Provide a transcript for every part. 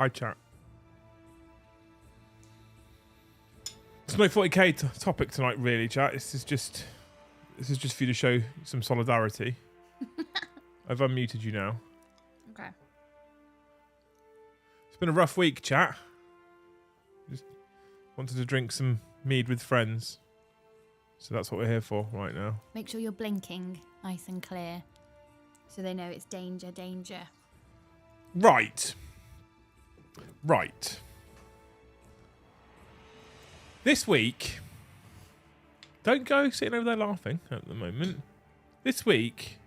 Hi, chat. There's no 40k topic tonight, really, chat. This is just for you to show some solidarity. I've unmuted you now. Okay. It's been a rough week, chat. Just wanted to drink some mead with friends. So that's what we're here for right now. Make sure you're blinking nice and clear so they know it's danger, danger. Right. This week, don't go sitting over there laughing at the moment. This week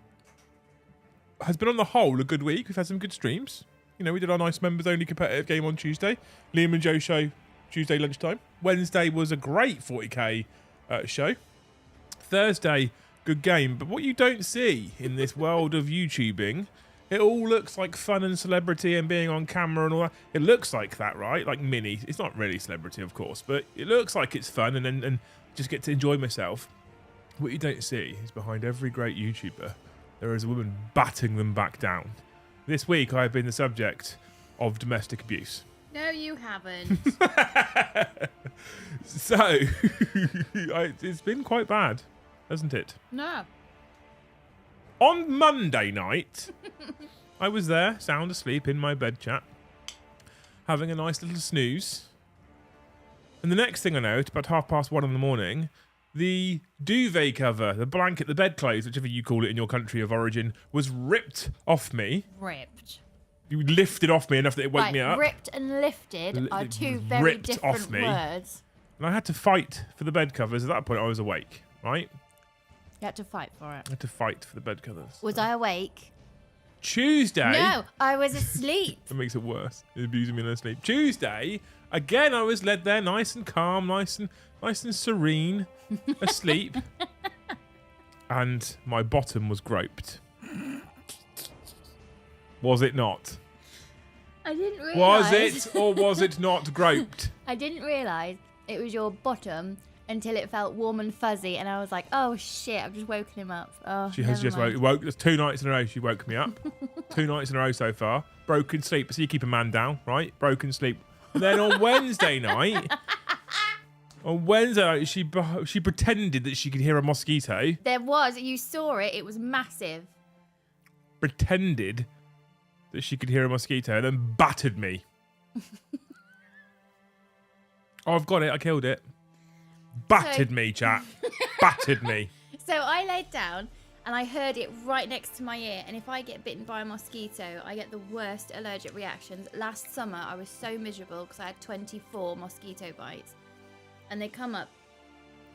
has been on the whole a good week. We've had some good streams. You know, we did our nice members only competitive game on Tuesday. Liam and Joe show Tuesday lunchtime. Wednesday was a great 40k show. Thursday, good game. But what you don't see in this world of YouTubing, it all looks like fun and celebrity and being on camera and all that. It looks like that, right? Like mini. It's not really celebrity, of course, but it looks like it's fun and just get to enjoy myself. What you don't see is behind every great YouTuber, there is a woman batting them back down. This week, I have been the subject of domestic abuse. No, you haven't. So, it's been quite bad, hasn't it? No. On Monday night, I was there, sound asleep in my bed, chat, having a nice little snooze. And the next thing I know, it's about 1:30 in the morning, the duvet cover, the blanket, the bedclothes, whichever you call it in your country of origin, was ripped off me. Ripped. You lifted off me enough that it woke me up. Ripped and lifted are two very ripped different off me. words. And I had to fight for the bed covers. At that point, I was awake, right? You had to fight for it. I had to fight for the bed covers. Was I awake? Tuesday. No, I was asleep. That makes it worse. You're abusing me in my sleep. Tuesday, again, I was led there nice and calm, nice and serene, asleep. And my bottom was groped. Was it not? I didn't realise. Was it or was it not groped? I didn't realise it was your bottom until it felt warm and fuzzy, and I was like, oh shit, I've just woken him up. Oh, She has just woke. There's 2 nights in a row she woke me up. 2 nights in a row so far. Broken sleep. So you keep a man down, right? Broken sleep. And then on Wednesday night, she pretended that she could hear a mosquito. There was. You saw it. It was massive. Pretended that she could hear a mosquito and then battered me. Oh, I've got it. I killed it. Battered me, chat. Battered me. So I laid down and I heard it right next to my ear. And if I get bitten by a mosquito, I get the worst allergic reactions. Last summer, I was so miserable because I had 24 mosquito bites. And they come up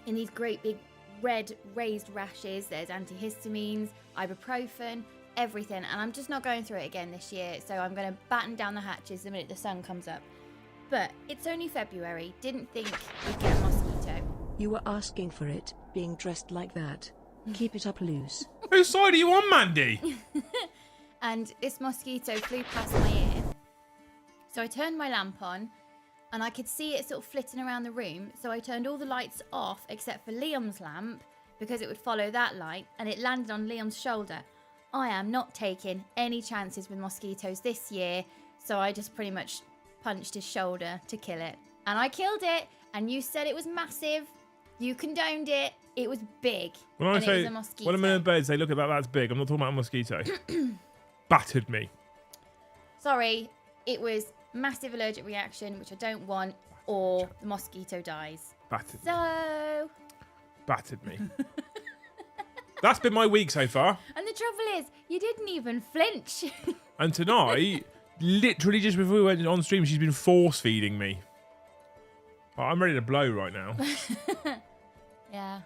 in these great big red raised rashes. There's antihistamines, ibuprofen, everything. And I'm just not going through it again this year. So I'm going to batten down the hatches the minute the sun comes up. But it's only February. Didn't think we'd get a mosquito. You were asking for it, being dressed like that. Keep it up loose. Whose side are you on, Mandy? And this mosquito flew past my ear. So I turned my lamp on and I could see it sort of flitting around the room. So I turned all the lights off except for Liam's lamp because it would follow that light, and it landed on Liam's shoulder. I am not taking any chances with mosquitoes this year, so I just pretty much punched his shoulder to kill it. And I killed it, and you said it was massive. You condoned it. It was big. When I and say, it was a mosquito. when I'm in bed, say, look at that, that's big. I'm not talking about a mosquito. Battered me. Sorry, it was massive allergic reaction, which I don't want, or the mosquito dies. Battered me. So... Battered me. That's been my week so far. And the trouble is, you didn't even flinch. And tonight, literally just before we went on stream, she's been force feeding me. Oh, I'm ready to blow right now. Yeah.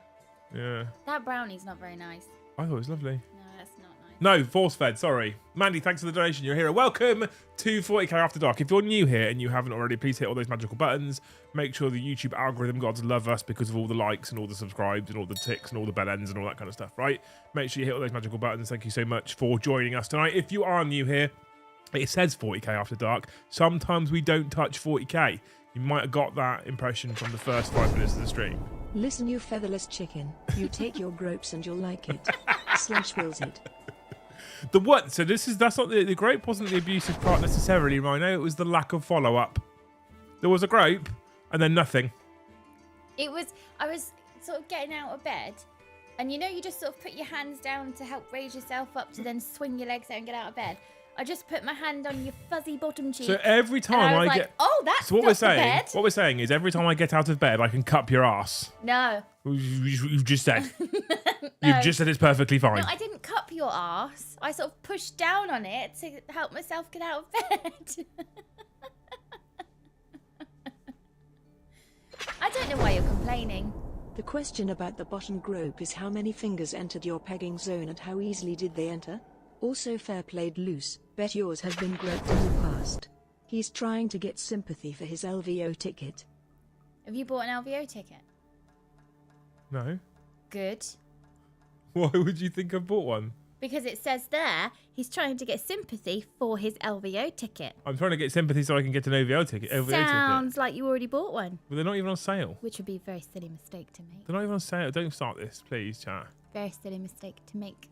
Yeah. That brownie's not very nice. I thought it was lovely. No, that's not nice. No, force fed, sorry. Mandy, thanks for the donation. You're a hero. Welcome to 40k After Dark. If you're new here and you haven't already, please hit all those magical buttons. Make sure the YouTube algorithm gods love us because of all the likes and all the subscribes and all the ticks and all the bell ends and all that kind of stuff, right? Make sure you hit all those magical buttons. Thank you so much for joining us tonight. If you are new here, it says 40k After Dark. Sometimes we don't touch 40k. You might have got that impression from the first 5 minutes of the stream. Listen, you featherless chicken. You take your gropes and you'll like it. / wills it. The what? So that's not the grope wasn't the abusive part necessarily, Rhino. It was the lack of follow up. There was a grope and then nothing. I was sort of getting out of bed, and you just sort of put your hands down to help raise yourself up to then swing your legs out and get out of bed. I just put my hand on your fuzzy bottom cheek. So every time I get, oh, that's so what we're saying is every time I get out of bed, I can cup your ass. No. You've just said. No. You've just said it's perfectly fine. No, I didn't cup your ass. I sort of pushed down on it to help myself get out of bed. I don't know why you're complaining. The question about the bottom grope is how many fingers entered your pegging zone and how easily did they enter? Also fair played loose, bet yours has been groped in the past. He's trying to get sympathy for his LVO ticket. Have you bought an LVO ticket? No. Good. Why would you think I bought one? Because it says there, he's trying to get sympathy for his LVO ticket. I'm trying to get sympathy so I can get an OVO ticket. Sounds like you already bought one. But they're not even on sale. Which would be a very silly mistake to make. They're not even on sale. Don't start this, please, chat. Very silly mistake to make.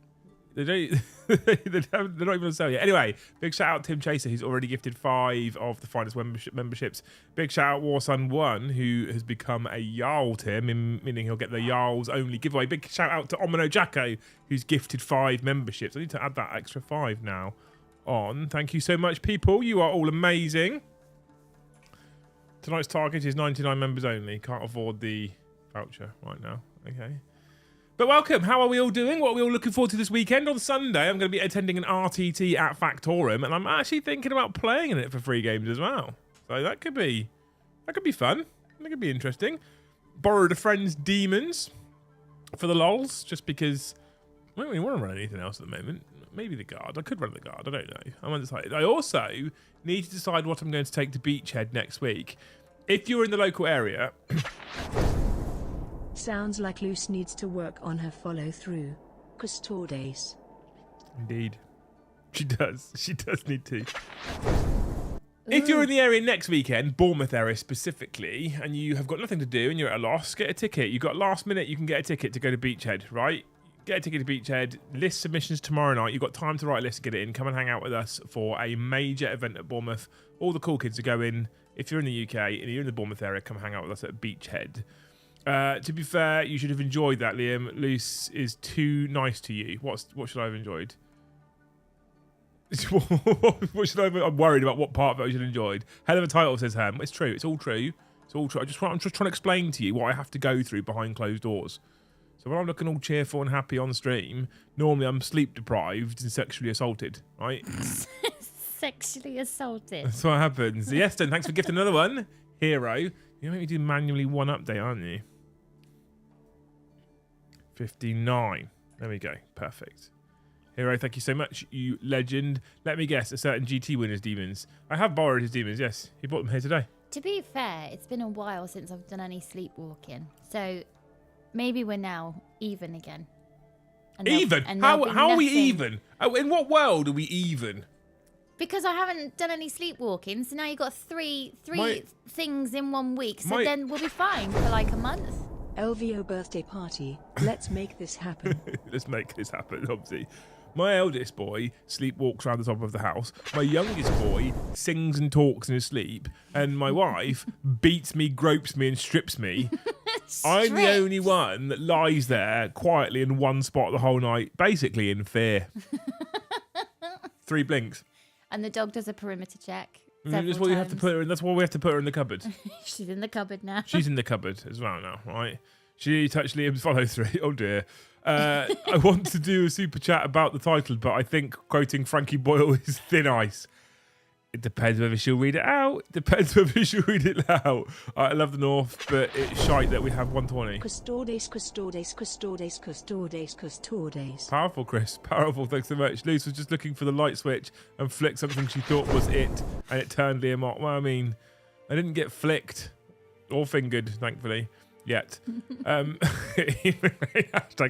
They don't, they're not even on sale yet. Anyway, big shout out Tim Chaser, who's already gifted 5 of the finest memberships. Big shout out Warsun1, who has become a Jarl Tim, meaning he'll get the Jarls only giveaway. Big shout out to Omino Jacko, who's gifted 5 memberships. I need to add that extra 5 now on. Thank you so much, people. You are all amazing. Tonight's target is 99 members only. Can't afford the voucher right now. Okay. But welcome. How are we all doing? What are we all looking forward to this weekend? On Sunday, I'm going to be attending an RTT at Factorum, and I'm actually thinking about playing in it for free games as well. So that could be fun. That could be interesting. Borrowed a friend's demons for the lols, just because I don't really want to run anything else at the moment. Maybe the guard. I could run the guard. I don't know. I'm undecided. I also need to decide what I'm going to take to Beachhead next week. If you're in the local area... Sounds like Luce needs to work on her follow-through. Custodes. Indeed. She does. She does need to. If you're in the area next weekend, Bournemouth area specifically, and you have got nothing to do and you're at a loss, get a ticket. You've got last minute, you can get a ticket to go to Beachhead, right? Get a ticket to Beachhead. List submissions tomorrow night. You've got time to write a list to get it in. Come and hang out with us for a major event at Bournemouth. All the cool kids are going. If you're in the UK and you're in the Bournemouth area, come hang out with us at Beachhead. To be fair, you should have enjoyed that, Liam. Luce is too nice to you. What should I have enjoyed? What should I have? I'm worried about what part of it I should have enjoyed. Hell of a title, says Ham. It's true. It's all true. It's all true. I'm just trying to explain to you what I have to go through behind closed doors. So when I'm looking all cheerful and happy on stream, normally I'm sleep deprived and sexually assaulted, right? Sexually assaulted. That's what happens. Yes, then thanks for gifting another one. Hero. You're going to make me do manually one update, aren't you? 59. There we go. Perfect. Hero, thank you so much, you legend. Let me guess, a certain GT winner's demons. I have borrowed his demons, yes. He bought them here today. To be fair, it's been a while since I've done any sleepwalking. So maybe we're now even again. Even? How are we even? Oh, in what world are we even? Because I haven't done any sleepwalking, so now you've got three things in 1 week. So then we'll be fine for like a month. LVO birthday party. Let's make this happen. Let's make this happen, obviously. My eldest boy sleepwalks around the top of the house. My youngest boy sings and talks in his sleep. And my wife beats me, gropes me, and strips me. I'm the only one that lies there quietly in one spot the whole night, basically in fear. 3 blinks. And the dog does a perimeter check. That's why we have to put her in. That's why we have to put her in the cupboard. She's in the cupboard now. She's in the cupboard as well now, right? She touched Liam's follow through. Oh dear. I want to do a super chat about the title, but I think quoting Frankie Boyle is thin ice. It depends whether she'll read it out. Depends whether she'll read it out. I love the North, but it's shite that we have 120. Custodes. Powerful, Chris. Powerful. Thanks so much. Luce was just looking for the light switch and flicked something she thought was it, and it turned Liam off. Well, I mean, I didn't get flicked or fingered, thankfully, yet. Hashtag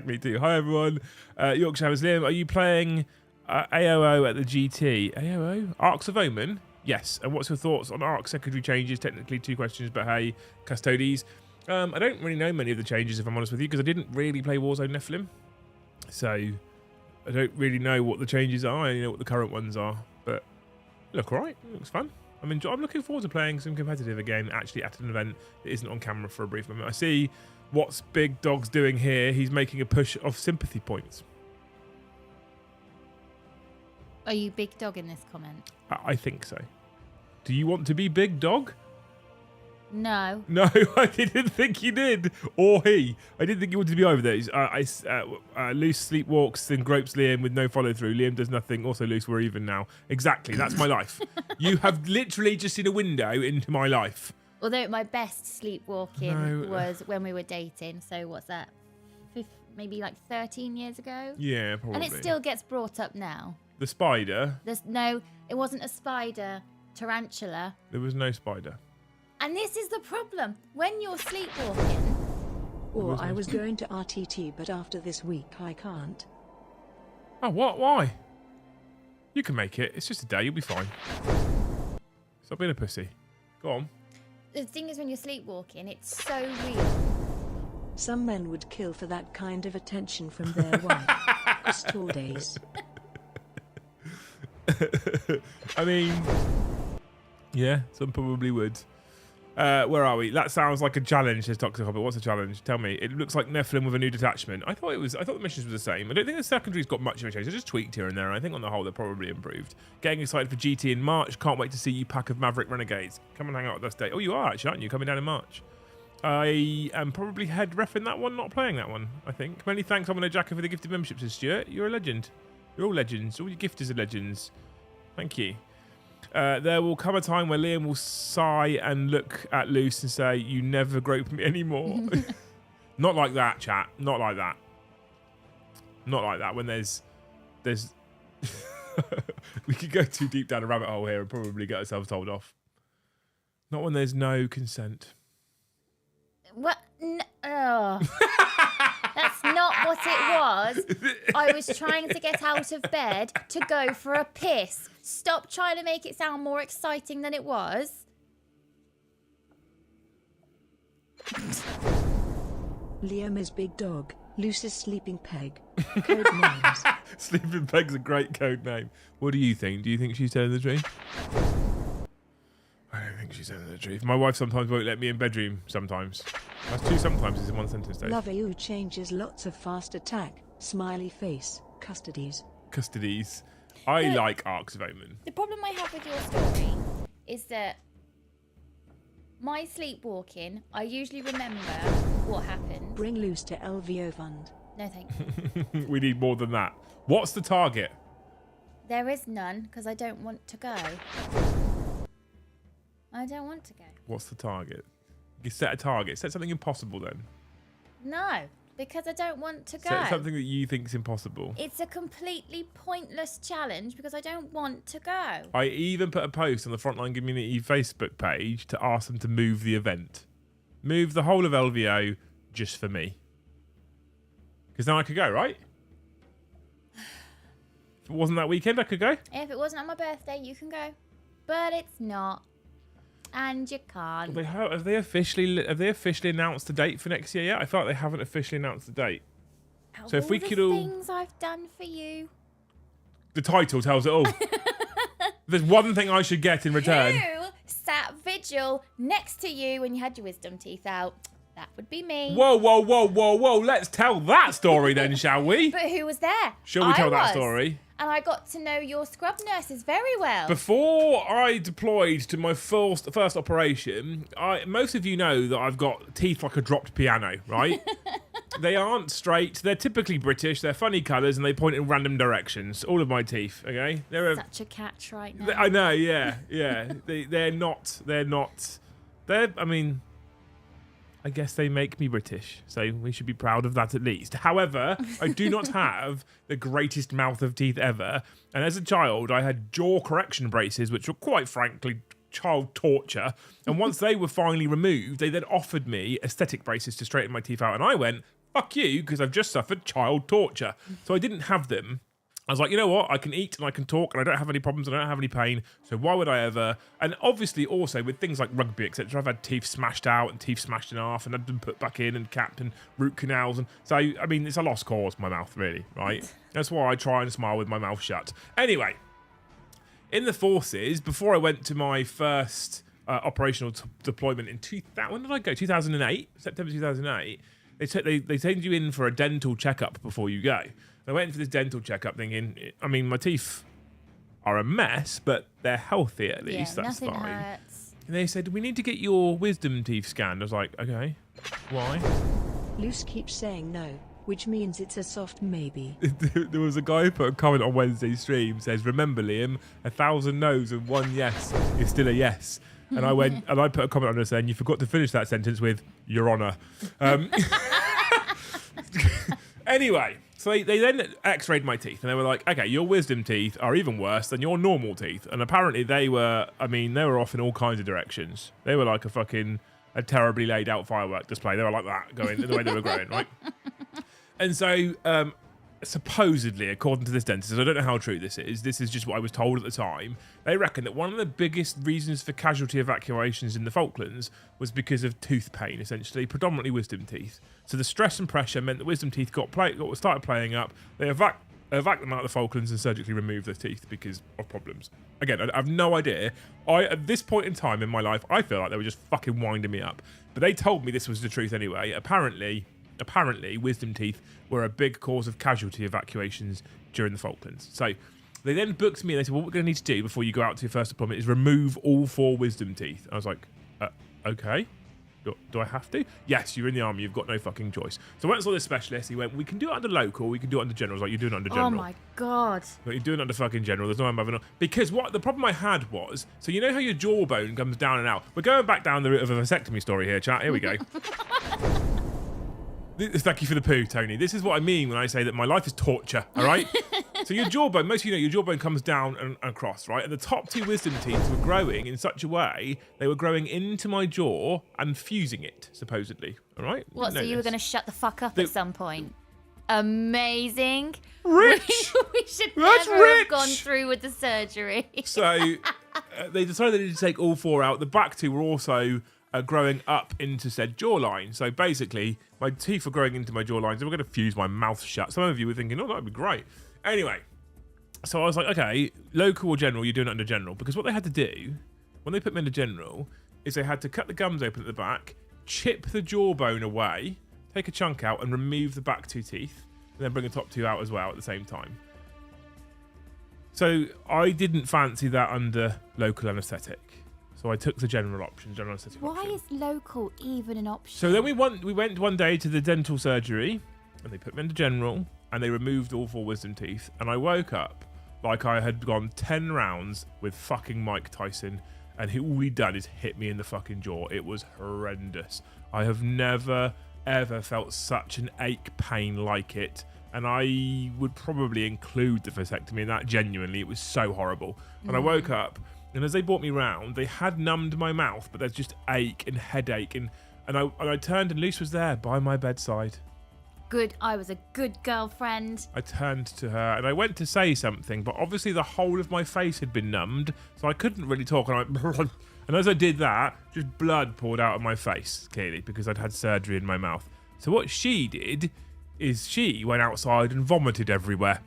me too. Hi, everyone. Yorkshire Hammers. Liam, are you playing... AOO at the GT. AOO? Arcs of Omen? Yes. And what's your thoughts on Arc secondary changes? Technically 2 questions, but hey, Custodes. I don't really know many of the changes, if I'm honest with you, because I didn't really play Warzone Nephilim. So, I don't really know what the changes are. I only know what the current ones are, but look all right. It looks fun. I'm looking forward to playing some competitive again, actually at an event that isn't on camera for a brief moment. I see what's Big Dog's doing here. He's making a push of sympathy points. Are you Big Dog in this comment? I think so. Do you want to be Big Dog? No. No, I didn't think you did. Or he. I didn't think you wanted to be over there. Loose sleepwalks and gropes Liam with no follow through. Liam does nothing. Also, Loose, we're even now. Exactly. That's my life. You have literally just seen a window into my life. Although my best sleepwalking was when we were dating. So what's that? Maybe like 13 years ago? Yeah, probably. And it still gets brought up now. The spider? No, it wasn't a spider. Tarantula. There was no spider. And this is the problem. When you're sleepwalking... Or I was going to RTT, but after this week I can't. Oh, what? Why? You can make it. It's just a day. You'll be fine. Stop being a pussy. Go on. The thing is, when you're sleepwalking, it's so real. Some men would kill for that kind of attention from their wife. Store days. I mean, yeah, some probably would. Where are we? That sounds like a challenge, says Toxic Hobbit. What's a challenge? Tell me. It looks like Nephilim with a new detachment. I thought the missions were the same. I don't think the secondary's got much of a change. They're just tweaked here and there, and I think on the whole they're probably improved. Getting excited for GT in March. Can't wait to see you pack of Maverick Renegades. Come and hang out with us, Dave. Oh, you are actually, aren't you? Coming down in March. I am probably head reffing that one, not playing that one, I think. Many thanks, Omino Jacker, for the gifted membership, says Stuart. You're a legend. You're all legends. All your gifters are legends. Thank you. There will come a time where Liam will sigh and look at Luce and say, "You never grope me anymore." Not like that, chat. Not like that. Not like that. When there's we could go too deep down a rabbit hole here and probably get ourselves told off. Not when there's no consent. What? Oh. That's not what it was. I was trying to get out of bed to go for a piss. Stop trying to make it sound more exciting than it was. Liam is Big Dog. Luce is Sleeping Peg. Code names. Sleeping Peg's a great code name. What do you think? Do you think she's telling the truth? I don't think she's telling the truth. My wife sometimes won't let me in bedroom sometimes. That's two sometimes is in one sentence, Dave. Love you changes lots of fast attack. Smiley face. Custodies. Custodies. I like Arcs of Omen. The problem I have with your story is that my sleepwalking, I usually remember what happened. Bring Luce to LVO Fund. No, thank you. We need more than that. What's the target? There is none, because I don't want to go. I don't want to go. What's the target? You set a target. Set something impossible then. No, because I don't want to go. Set something that you think is impossible. It's a completely pointless challenge because I don't want to go. I even put a post on the Frontline Community Facebook page to ask them to move the event. Move the whole of LVO just for me. Because then I could go, right? If it wasn't that weekend, I could go. If it wasn't on my birthday, you can go. But it's not. And you can't. Have they officially announced the date for next year yet? I feel like they haven't officially announced the date. So if we could all... things I've done for you. The title tells it all. There's one thing I should get in return. Who sat vigil next to you when you had your wisdom teeth out? That would be me. Whoa, whoa, whoa, whoa, whoa. Let's tell that story then, shall we? But who was there? Shall we tell that story? And I got to know your scrub nurses very well. Before I deployed to my first operation, most of you know that I've got teeth like a dropped piano, right? They aren't straight. They're typically British. They're funny colours and they point in random directions. All of my teeth, okay? They're such a catch right now. I know, yeah. They're not. I mean... I guess they make me British, so we should be proud of that at least. However, I do not have the greatest mouth of teeth ever. And as a child, I had jaw correction braces, which were quite frankly child torture. And once they were finally removed, they then offered me aesthetic braces to straighten my teeth out. And I went, fuck you, because I've just suffered child torture. So I didn't have them. I was like, you know what? I can eat and I can talk and I don't have any problems and I don't have any pain. So why would I ever? And obviously also with things like rugby, etc., I've had teeth smashed out and teeth smashed in half and had them put back in and capped and root canals. And so, I mean, it's a lost cause, my mouth, really, right? That's why I try and smile with my mouth shut. Anyway, in the forces, before I went to my first operational deployment in when did I go? 2008, September 2008. They send you in for a dental checkup before you go. I went in for this dental checkup thinking, I mean, my teeth are a mess, but they're healthy at least. Yeah, that's nothing fine. hurts. And they said, we need to get your wisdom teeth scanned. I was like, okay, why? Luce keeps saying no, which means it's a soft maybe. There was a guy who put a comment on Wednesday's stream, says, remember, Liam, 1,000 no's and 1 yes is still a yes. And I went, and I put a comment on there saying, you forgot to finish that sentence with, Your Honour. Anyway, so they then x-rayed my teeth and they were like, okay, your wisdom teeth are even worse than your normal teeth. And apparently they were off in all kinds of directions. They were like a terribly laid out firework display. They were like that, going the way they were growing, right? And so, supposedly, according to this dentist, I don't know how true this is just what I was told at the time, they reckon that one of the biggest reasons for casualty evacuations in the Falklands was because of tooth pain, essentially, predominantly wisdom teeth. So the stress and pressure meant that wisdom teeth started playing up. They evac them out of the Falklands and surgically removed their teeth because of problems. Again, I have no idea. At this point in time in my life, I feel like they were just fucking winding me up. But they told me this was the truth anyway. Apparently, wisdom teeth were a big cause of casualty evacuations during the Falklands. So they then booked me and they said, what we're going to need to do before you go out to your first deployment is remove all 4 wisdom teeth. I was like, okay. Do I have to? Yes, you're in the army. You've got no fucking choice. So I went and saw this specialist. He went, we can do it under local. We can do it under general. I was like, you're doing it under general. Oh my God. But you're doing it under fucking general. There's no I'm having because what the problem I had was, so you know how your jawbone comes down and out? We're going back down the route of a vasectomy story here, chat. Here we go. Thank you for the poo, Tony. This is what I mean when I say that my life is torture, all right? So your jawbone, most of you know, your jawbone comes down and across, right? And the top 2 wisdom teeth were growing in such a way, they were growing into my jaw and fusing it, supposedly, all right? What, so you were going to shut the fuck up at some point? Amazing. Rich! We should That's never rich! have gone through with the surgery. So they decided to take all 4 out. The back 2 were also growing up into said jawline. So basically, my teeth were growing into my jawlines and we're going to fuse my mouth shut. Some of you were thinking, oh, that would be great. Anyway, so I was like, okay, local or general, you're doing it under general. Because what they had to do, when they put me into general, is they had to cut the gums open at the back, chip the jawbone away, take a chunk out and remove the back 2 teeth, and then bring the top 2 out as well at the same time. So I didn't fancy that under local anaesthetic. So I took the general option, general anaesthetic Why option. is local even an option? So then we went one day to the dental surgery, and they put me into general, and they removed all 4 wisdom teeth, and I woke up like I had gone 10 rounds with fucking Mike Tyson, and all he'd done is hit me in the fucking jaw. It was horrendous. I have never, ever felt such an ache pain like it, and I would probably include the vasectomy in that. Genuinely, it was so horrible. And I woke up, and as they brought me round, they had numbed my mouth, but there's just ache and headache, and I turned, and Luce was there by my bedside. Good. I was a good girlfriend. I turned to her and I went to say something, but obviously the whole of my face had been numbed, so I couldn't really talk. And as I did that, just blood poured out of my face, clearly, because I'd had surgery in my mouth. So what she did is she went outside and vomited everywhere.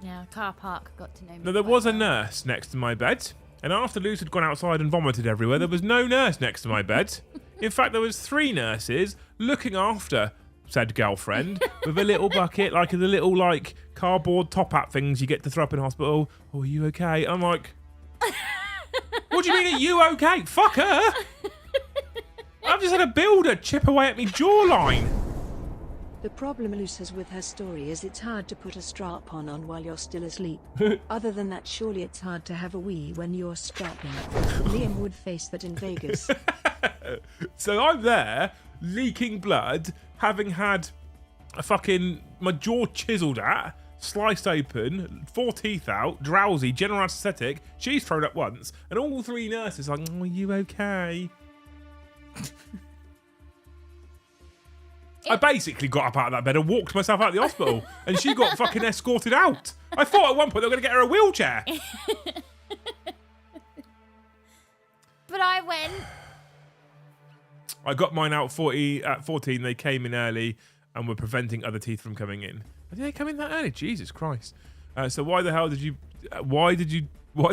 Yeah, car park got to know me. Now, there quite was a well. nurse next to my bed, and after Luce had gone outside and vomited everywhere, there was no nurse next to my bed. In fact, there was 3 nurses looking after said girlfriend with a little bucket, like the little like cardboard top hat things you get to throw up in hospital. Oh, are you okay? I'm like, what do you mean, are you okay? Fuck her. I've just had a builder chip away at me jawline. The problem Luce has with her story is it's hard to put a strap on while you're still asleep. Other than that, surely it's hard to have a wee when you're strapping. Liam would face that in Vegas. So I'm there, leaking blood, having had my jaw chiseled at, sliced open, 4 teeth out, drowsy, general anaesthetic. She's thrown up once, and all 3 nurses are like, oh, are you okay? I basically got up out of that bed and walked myself out of the hospital, and she got fucking escorted out. I thought at one point they were going to get her a wheelchair. But I went. I got mine out at 14. They came in early and were preventing other teeth from coming in. Did they come in that early? Jesus Christ! So why the hell did you go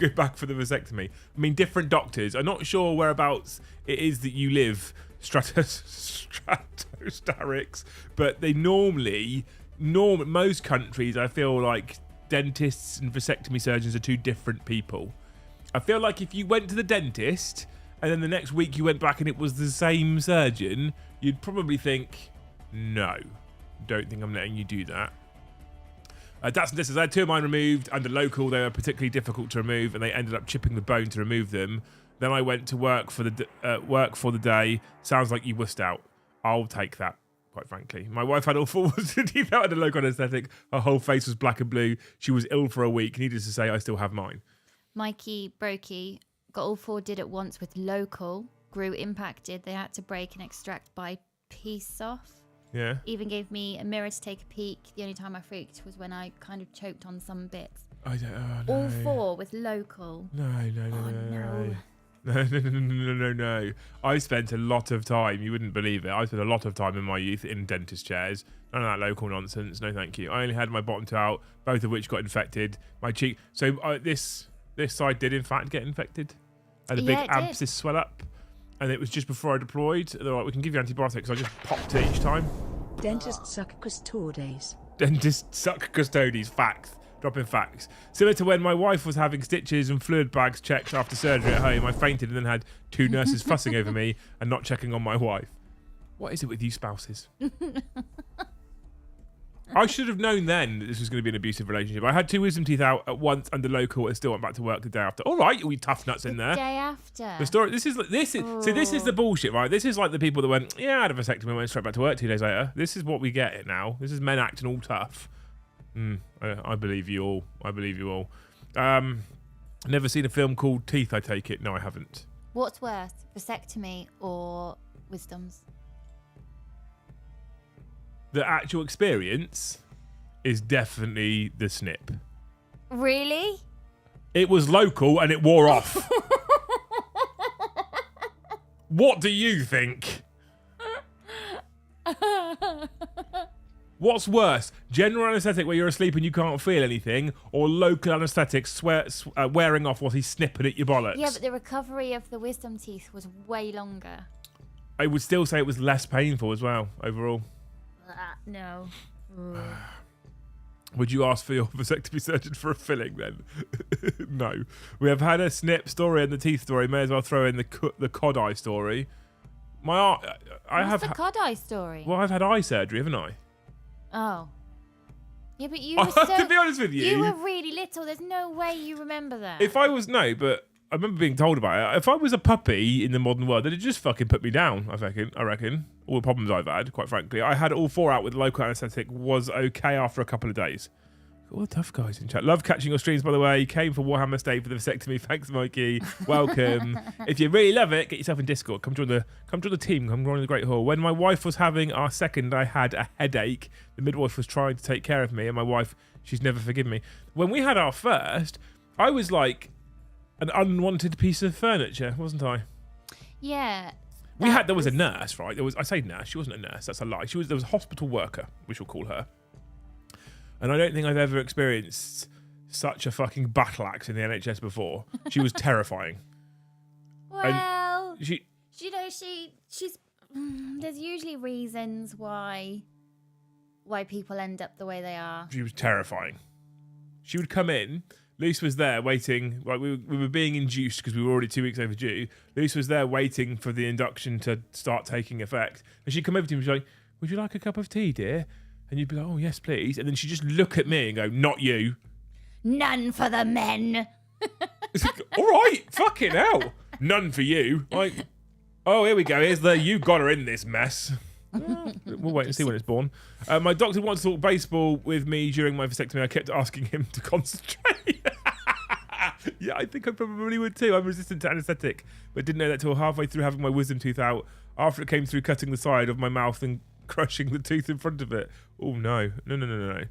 back for the vasectomy? I mean, different doctors. I'm not sure whereabouts it is that you live, Stratostarix, but they most countries, I feel like dentists and vasectomy surgeons are two different people. I feel like if you went to the dentist and then the next week you went back and it was the same surgeon, you'd probably think, no, don't think I'm letting you do that. That's and this. I had 2 of mine removed under local. They were particularly difficult to remove, and they ended up chipping the bone to remove them. Then I went to work for the day. Sounds like you wussed out. I'll take that, quite frankly. My wife had all 4 teeth out under local anaesthetic. Her whole face was black and blue. She was ill for a week. Needless to say, I still have mine. Mikey Brokey got all 4 did at once with local. Grew impacted. They had to break and extract by piece off. Yeah. Even gave me a mirror to take a peek. The only time I freaked was when I kind of choked on some bits. I don't. Oh, no. All 4 with local. No. No. No. I spent a lot of time. You wouldn't believe it. I spent a lot of time in my youth in dentist chairs. None of that local nonsense. No, thank you. I only had my bottom 2 out, both of which got infected. My cheek. So this side did in fact get infected. I had a big abscess swell up. And it was just before I deployed. They're like, we can give you antibiotics. I just popped it each time. Dentists suck custodes. Dentists suck custodes. Facts. Dropping facts. Similar to when my wife was having stitches and fluid bags checked after surgery at home, I fainted and then had 2 nurses fussing over me and not checking on my wife. What is it with you spouses? I should have known then that this was going to be an abusive relationship. I had 2 wisdom teeth out at once under local and still went back to work the day after. All right, all you tough nuts in there. The day after. The story. This is the bullshit, right? This is like the people that went, yeah, I had a vasectomy and went straight back to work 2 days later. This is what we get it now. This is men acting all tough. I believe you all. Never seen a film called Teeth, I take it. No, I haven't. What's worse, vasectomy or wisdoms? The actual experience is definitely the snip. Really? It was local and it wore off. What do you think? What's worse, general anaesthetic where you're asleep and you can't feel anything, or local anaesthetic wearing off while he's snipping at your bollocks? Yeah, but the recovery of the wisdom teeth was way longer. I would still say it was less painful as well, overall. No. Would you ask for your vasectomy surgeon for a filling then? No. We have had a snip story and the teeth story. May as well throw in the cod eye story. What's the cod eye story? Well, I've had eye surgery, haven't I? Oh. Yeah, but you were so... To be honest with you... You were really little. There's no way you remember that. But I remember being told about it. If I was a puppy in the modern world, they'd just fucking put me down, I reckon. All the problems I've had, quite frankly. I had all 4 out with local anaesthetic, was okay after a couple of days. All the tough guys in chat. Love catching your streams, by the way. Came for Warhammer Stay for the vasectomy. Thanks, Mikey. Welcome. If you really love it, get yourself in Discord. Come join the team. Come join the Great Hall. When my wife was having our second, I had a headache. The midwife was trying to take care of me, and my wife, she's never forgiven me. When we had our first, I was like an unwanted piece of furniture, wasn't I? Yeah. There was a nurse, right? I say nurse. She wasn't a nurse. That's a lie. There was a hospital worker, we shall call her. And I don't think I've ever experienced such a fucking battle axe in the NHS before. She was terrifying. Well, she's. There's usually reasons why people end up the way they are. She was terrifying. She would come in. Luce was there waiting. Like we were being induced because we were already 2 weeks overdue. Luce was there waiting for the induction to start taking effect. And she'd come over to me and she'd be like, "Would you like a cup of tea, dear?" And you'd be like, "Oh, yes, please." And then she'd just look at me and go, "Not you." None for the men. It's like, all right, fucking hell. None for you. Like, oh, here we go. Here's you got her in this mess. We'll wait and see when it's born. My doctor wants to talk baseball with me during my vasectomy. I kept asking him to concentrate. Yeah, I think I probably would too. I'm resistant to anaesthetic, but didn't know that till halfway through having my wisdom tooth out. After it came through cutting the side of my mouth and crushing the tooth in front of it. Oh, no. No.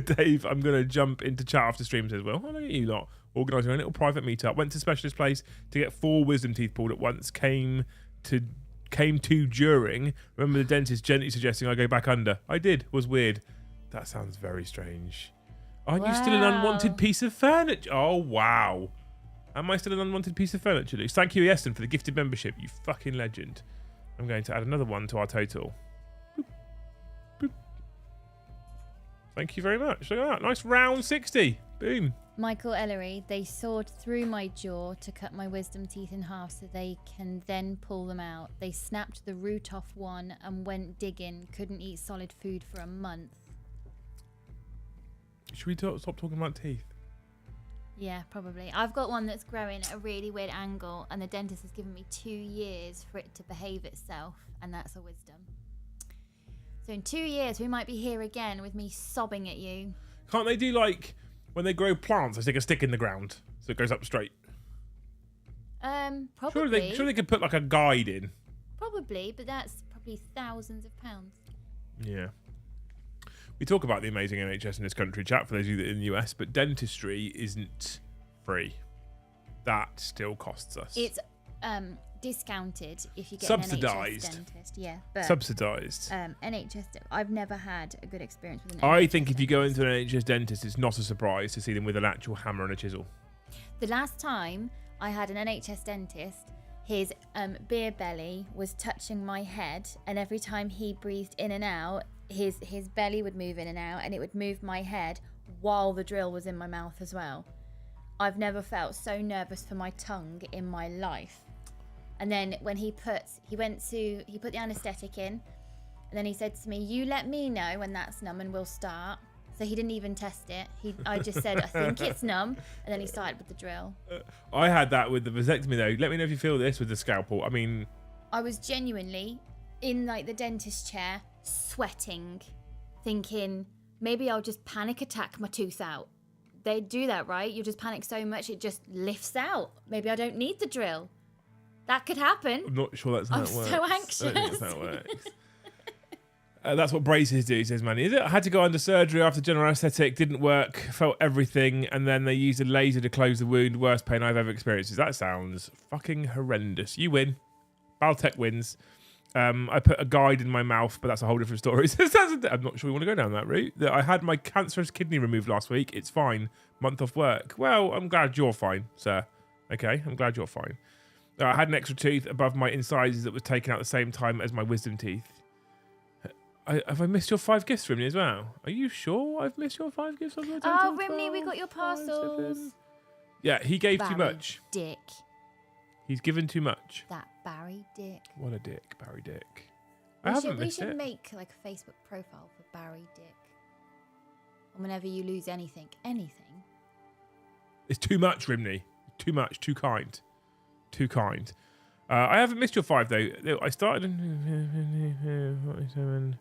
Dave, I'm going to jump into chat after streams as well. Oh, look at you lot. Organising a little private meetup. Went to specialist place to get 4 wisdom teeth pulled at once. Came to during. Remember the dentist gently suggesting I go back under. I did. Was weird. That sounds very strange. Aren't you still an unwanted piece of furniture? Oh, wow. Am I still an unwanted piece of furniture, Luke? Thank you, Easton, for the gifted membership. You fucking legend. I'm going to add another one to our total. Boop. Boop. Thank you very much. Look at that. Nice round 60. Boom. Michael Ellery, they sawed through my jaw to cut my wisdom teeth in half so they can then pull them out. They snapped the root off one and went digging. Couldn't eat solid food for a month. Should we stop talking about teeth? Yeah, probably. I've got one that's growing at a really weird angle, and the dentist has given me 2 years for it to behave itself, and that's a wisdom. So in 2 years, we might be here again with me sobbing at you. Can't they do like when they grow plants? They stick a stick in the ground so it goes up straight. Probably. Surely they could put like a guide in. Probably, but that's probably thousands of pounds. Yeah. We talk about the amazing NHS in this country, chat, for those of you that are in the US, but dentistry isn't free. That still costs us. It's discounted if you get subsidized. An NHS dentist. Yeah, but subsidized. NHS. I've never had a good experience with an I NHS think if you dentist. go into an NHS dentist, it's not a surprise to see them with an actual hammer and a chisel. The last time I had an NHS dentist, his beer belly was touching my head, and every time he breathed in and out, his belly would move in and out, and it would move my head while the drill was in my mouth as well. I've never felt so nervous for my tongue in my life. And then when he put the anaesthetic in, and then he said to me, "You let me know when that's numb and we'll start." So he didn't even test it. I just said, "I think it's numb," and then he started with the drill. I had that with the vasectomy though. Let me know if you feel this with the scalpel. I mean, I was genuinely in like the dentist chair, sweating, thinking maybe I'll just panic attack my tooth out. They do that, right? You just panic so much it just lifts out. Maybe I don't need the drill. That could happen. I'm not sure that's how it works. I'm so anxious. I don't think that's how it works. That's what braces do, says Manny. Is it? I had to go under surgery after general anaesthetic. Didn't work. Felt everything. And then they used a laser to close the wound. Worst pain I've ever experienced. That sounds fucking horrendous. You win. Baltech wins. I put a guide in my mouth, but that's a whole different story. I'm not sure we want to go down that route. I had my cancerous kidney removed last week. It's fine. Month off work. Well, I'm glad you're fine, sir. Okay, I'm glad you're fine. I had an extra tooth above my incisors that was taken out at the same time as my wisdom teeth. Have I missed your 5 gifts, Rimney, as well? Are you sure I've missed your 5 gifts? Oh, Rimney, we got your parcels. Yeah, he gave Barry too much. Dick. He's given too much. That Barry Dick. What a dick, Barry Dick. We should make like a Facebook profile for Barry Dick. And whenever you lose anything. It's too much, Rimney. Too much. Too kind. I haven't missed your 5 though. I started in 47,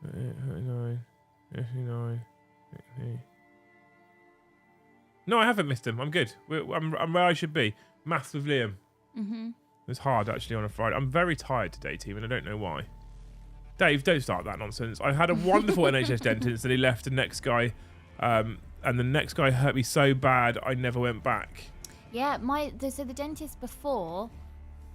39, 59, 60. No, I haven't missed them. I'm good. I'm where I should be. Maths with Liam. Mm-hmm. It's hard actually on a Friday. I'm very tired today, team, and I don't know why. Dave, don't start that nonsense. I had a wonderful NHS dentist and he left the next guy, and the next guy hurt me so bad I never went back. Yeah, so the dentist before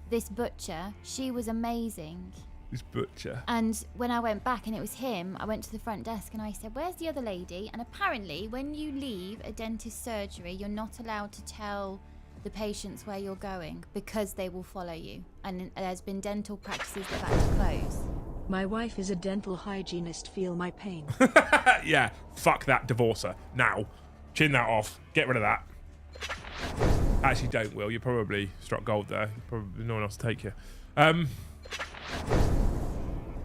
this butcher, she was amazing. This butcher. And when I went back and it was him, I went to the front desk and I said, "Where's the other lady?" And apparently when you leave a dentist surgery, you're not allowed to tell the patients where you're going because they will follow you. And there's been dental practices that have had to close. My wife is a dental hygienist. Feel my pain. Yeah, fuck that divorcer. Now, chin that off. Get rid of that. Actually, don't, Will. You probably struck gold there. Probably no one else to take you.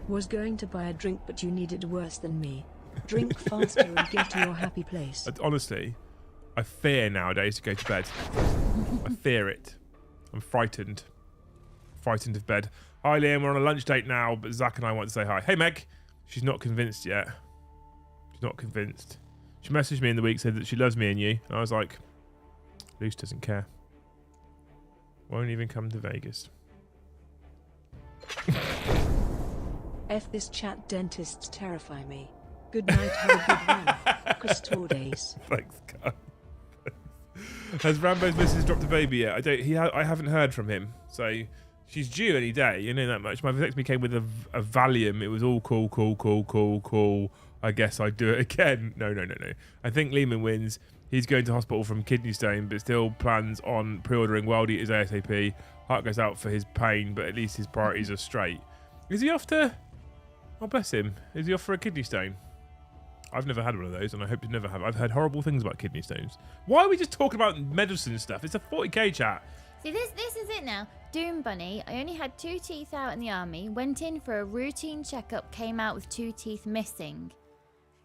Was going to buy a drink, but you needed worse than me. Drink faster and get to your happy place. Honestly, I fear nowadays to go to bed. I fear it. I'm frightened. Frightened of bed. Hi, Liam. We're on a lunch date now, but Zach and I want to say hi. Hey, Meg. She's not convinced yet. She's not convinced. She messaged me in the week, said that she loves me and you. And I was like, Luce doesn't care. Won't even come to Vegas. F this chat, dentists terrify me. Good night, have a good one. Custodies. Thanks, guys. Has Rambo's missus dropped a baby yet? I haven't heard from him. So she's due any day. You know that much. My vasectomy came with a Valium. It was all cool. I guess I'd do it again. No. I think Lehman wins. He's going to hospital from kidney stone, but still plans on pre-ordering Wild Eaters ASAP. Heart goes out for his pain, but at least his priorities are straight. Is he off to... Oh, bless him. Is he off for a kidney stone? I've never had one of those, and I hope to never have. I've heard horrible things about kidney stones. Why are we just talking about medicine and stuff? It's a 40k chat. See, this is it now. Doom Bunny, I only had 2 teeth out in the army, went in for a routine checkup, came out with 2 teeth missing.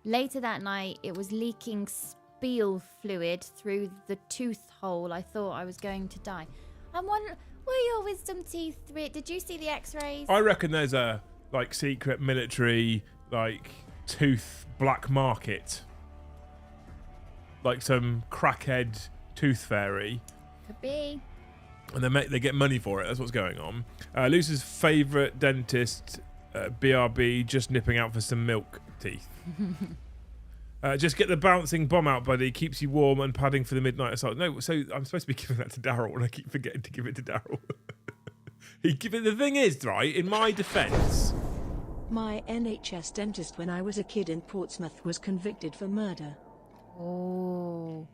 Later that night, it was leaking spiel fluid through the tooth hole. I thought I was going to die. I'm wondering, were your wisdom teeth... Did you see the x-rays? I reckon there's a, like, secret military, like, tooth black market. Like some crackhead tooth fairy. Could be. And they get money for it. That's what's going on. Luce's favourite dentist, BRB, just nipping out for some milk teeth. Just get the bouncing bomb out, buddy. Keeps you warm and padding for the midnight assault. No, so I'm supposed to be giving that to Daryl, and I keep forgetting to give it to Daryl. The thing is, right, in my defence... My NHS dentist when I was a kid in Portsmouth was convicted for murder. Oh.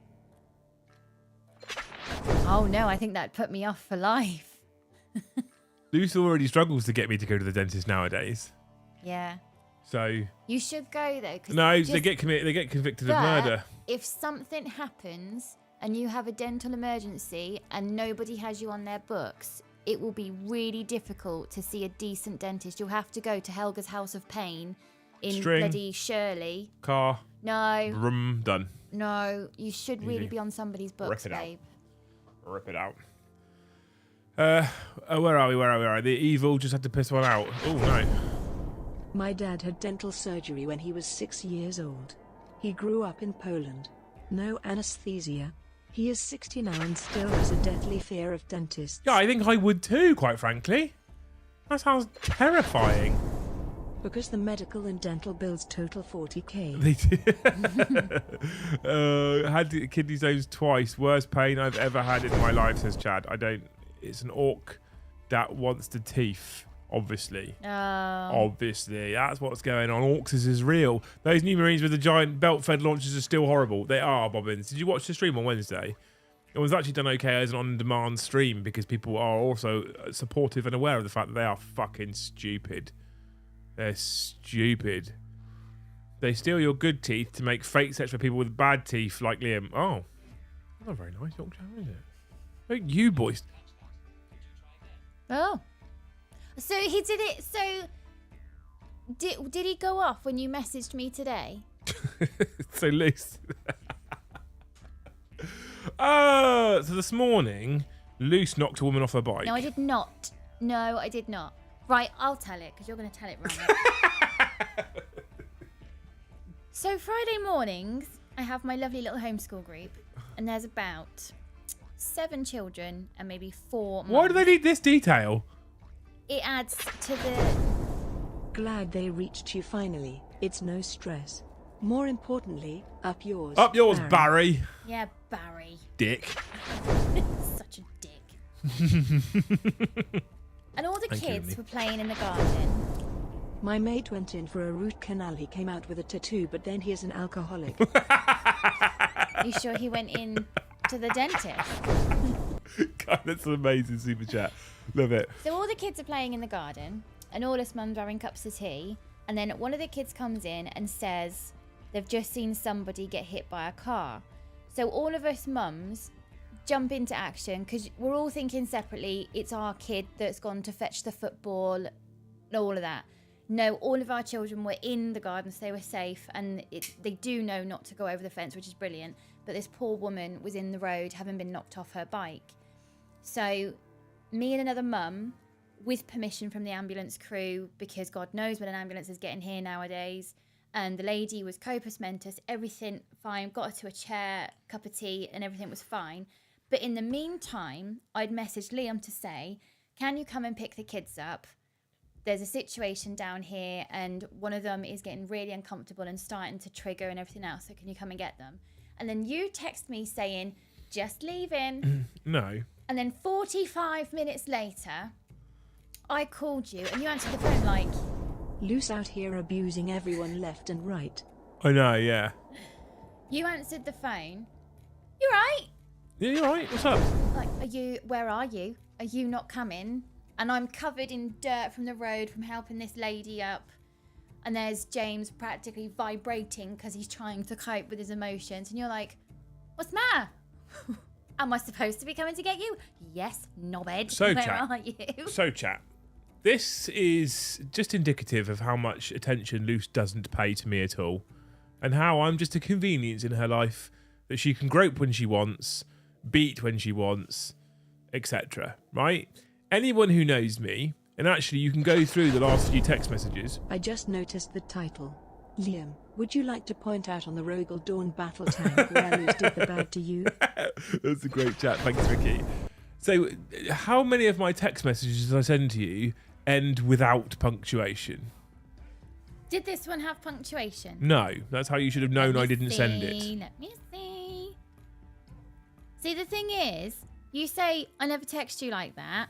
Oh no, I think that put me off for life. Luce already struggles to get me to go to the dentist nowadays. Yeah. So... You should go though. No, they get convicted of murder. If something happens and you have a dental emergency and nobody has you on their books, it will be really difficult to see a decent dentist. You'll have to go to Helga's House of Pain in bloody Shirley. Car. No. Room. Done. No, you should really Easy. be on somebody's books, babe. Rip it out. Where are we? The evil just had to piss one out. Oh, no. My dad had dental surgery when he was 6 years old. He grew up in Poland. No anesthesia. He is 60 now and still has a deathly fear of dentists. Yeah, I think I would too, quite frankly. That sounds terrifying. Because the medical and dental bills total 40k. They do. Had kidney stones twice. Worst pain I've ever had in my life, says Chad. It's an orc that wants the teeth. Obviously. Obviously. That's what's going on. Orcs is real. Those new Marines with the giant belt-fed launchers are still horrible. They are, Bobbins. Did you watch the stream on Wednesday? It was actually done okay as an on-demand stream because people are also supportive and aware of the fact that they are fucking stupid. They're stupid. They steal your good teeth to make fake sets for people with bad teeth like Liam. Oh. Not very nice, Yorkshire, is it? Don't you boys... Oh. So he did it. So did he go off when you messaged me today? So Luce. So this morning, Luce knocked a woman off her bike. No, I did not. No, I did not. Right, I'll tell it because you're going to tell it wrong. So Friday mornings, I have my lovely little homeschool group, and there's about 7 children and maybe 4 mums. Why do they need this detail? It adds to the... Glad they reached you finally. It's no stress. More importantly, up yours. Up yours, Barry. Yeah, Barry. Dick. Such a dick. And all the kids were playing in the garden. My mate went in for a root canal. He came out with a tattoo, but then he is an alcoholic. You sure he went in to the dentist? God, that's an amazing super chat. Love it. So all the kids are playing in the garden, and all us mums are having cups of tea, and then one of the kids comes in and says they've just seen somebody get hit by a car. So all of us mums jump into action because we're all thinking separately, it's our kid that's gone to fetch the football and all of that. No, all of our children were in the garden, so they were safe, and they do know not to go over the fence, which is brilliant. But this poor woman was in the road, having been knocked off her bike. So me and another mum, with permission from the ambulance crew, because God knows when an ambulance is getting here nowadays, and the lady was compos mentis, everything fine, got her to a chair, cup of tea, and everything was fine. But in the meantime, I'd messaged Liam to say, can you come and pick the kids up? there's a situation down here and one of them is getting really uncomfortable and starting to trigger and everything else. So can you come and get them? And then you text me saying, just leaving. No. And then 45 minutes later, I called you and you answered the phone like... Loose out here abusing everyone left and right. I know, yeah. You answered the phone. You right? Yeah, you're right. What's up? Like, where are you? Are you not coming? And I'm covered in dirt from the road from helping this lady up. And there's James practically vibrating because he's trying to cope with his emotions. And you're like, what's the matter? Am I supposed to be coming to get you? Yes, knobhead. So, where chat. are you? So, chat. This is just indicative of how much attention Luce doesn't pay to me at all. And how I'm just a convenience in her life that she can grope when she wants, beat when she wants, etc. Right? Anyone who knows me, and actually you can go through the last few text messages. I just noticed the title. Liam, would you like to point out on the Rogal Dorn battle tank where Loose did the bad to you? That's a great chat. Thanks, Ricky. So, how many of my text messages I send to you end without punctuation? Did this one have punctuation? No. That's how you should have known I didn't send it. Let me see. See, the thing is, you say, I never text you like that.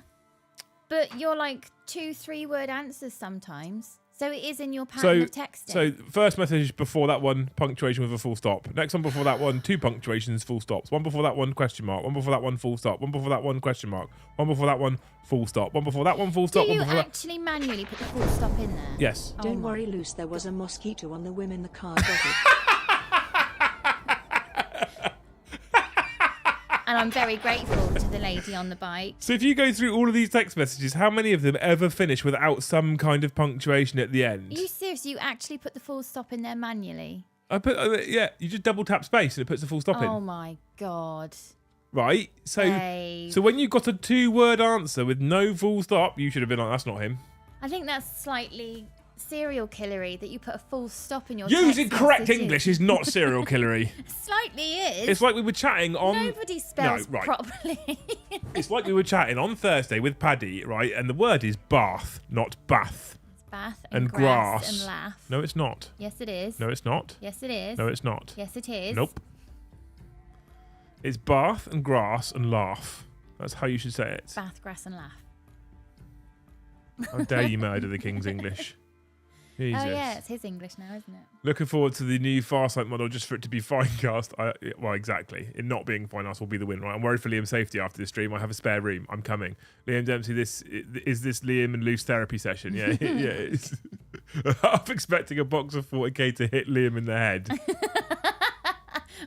But you're like 2-3 word answers sometimes. So it is in your pattern of texting. So first message before that one, punctuation with a full stop. Next one before that one, 2 punctuations, full stops. One before that one, question mark. One before that one, full stop. One before that one, question mark. One before that one, full stop. One before that one, full stop. Do you one before actually manually put the full stop in there? Yes. Don't worry, Loose, there was a mosquito on the whim in the car. Got it. And I'm very grateful to the lady on the bike. So if you go through all of these text messages, how many of them ever finish without some kind of punctuation at the end? Are you serious? You actually put the full stop in there manually? I put yeah. You just double tap space and it puts a full stop in. Oh my God. Right. So Babe. so when you got a 2-word answer with no full stop, you should have been like, that's not him. I think that's slightly serial killery that you put a full stop in your Using text correct messages. English is not serial killery. Slightly is. It's like we were chatting on... Nobody spells No, right. properly. It's like we were chatting on Thursday with Paddy, right? And the word is bath, not bath. It's bath and, And grass grass. and laugh. No, it's not. Yes, it is. No, it's not. Yes, it is. No, it's not. Yes, it is. Nope. It's bath and grass and laugh. That's how you should say it. Bath, grass, and laugh. How dare you murder the King's English? Jesus. Oh yeah, it's his English now, isn't it? Looking forward to the new Farsight model just for it to be Finecast. Well, exactly. It not being Finecast will be the win, right? I'm worried for Liam's safety after this stream. I have a spare room. I'm coming. Liam Dempsey, this Liam and Loose therapy session? Yeah, yeah. I'm expecting a box of 40k to hit Liam in the head.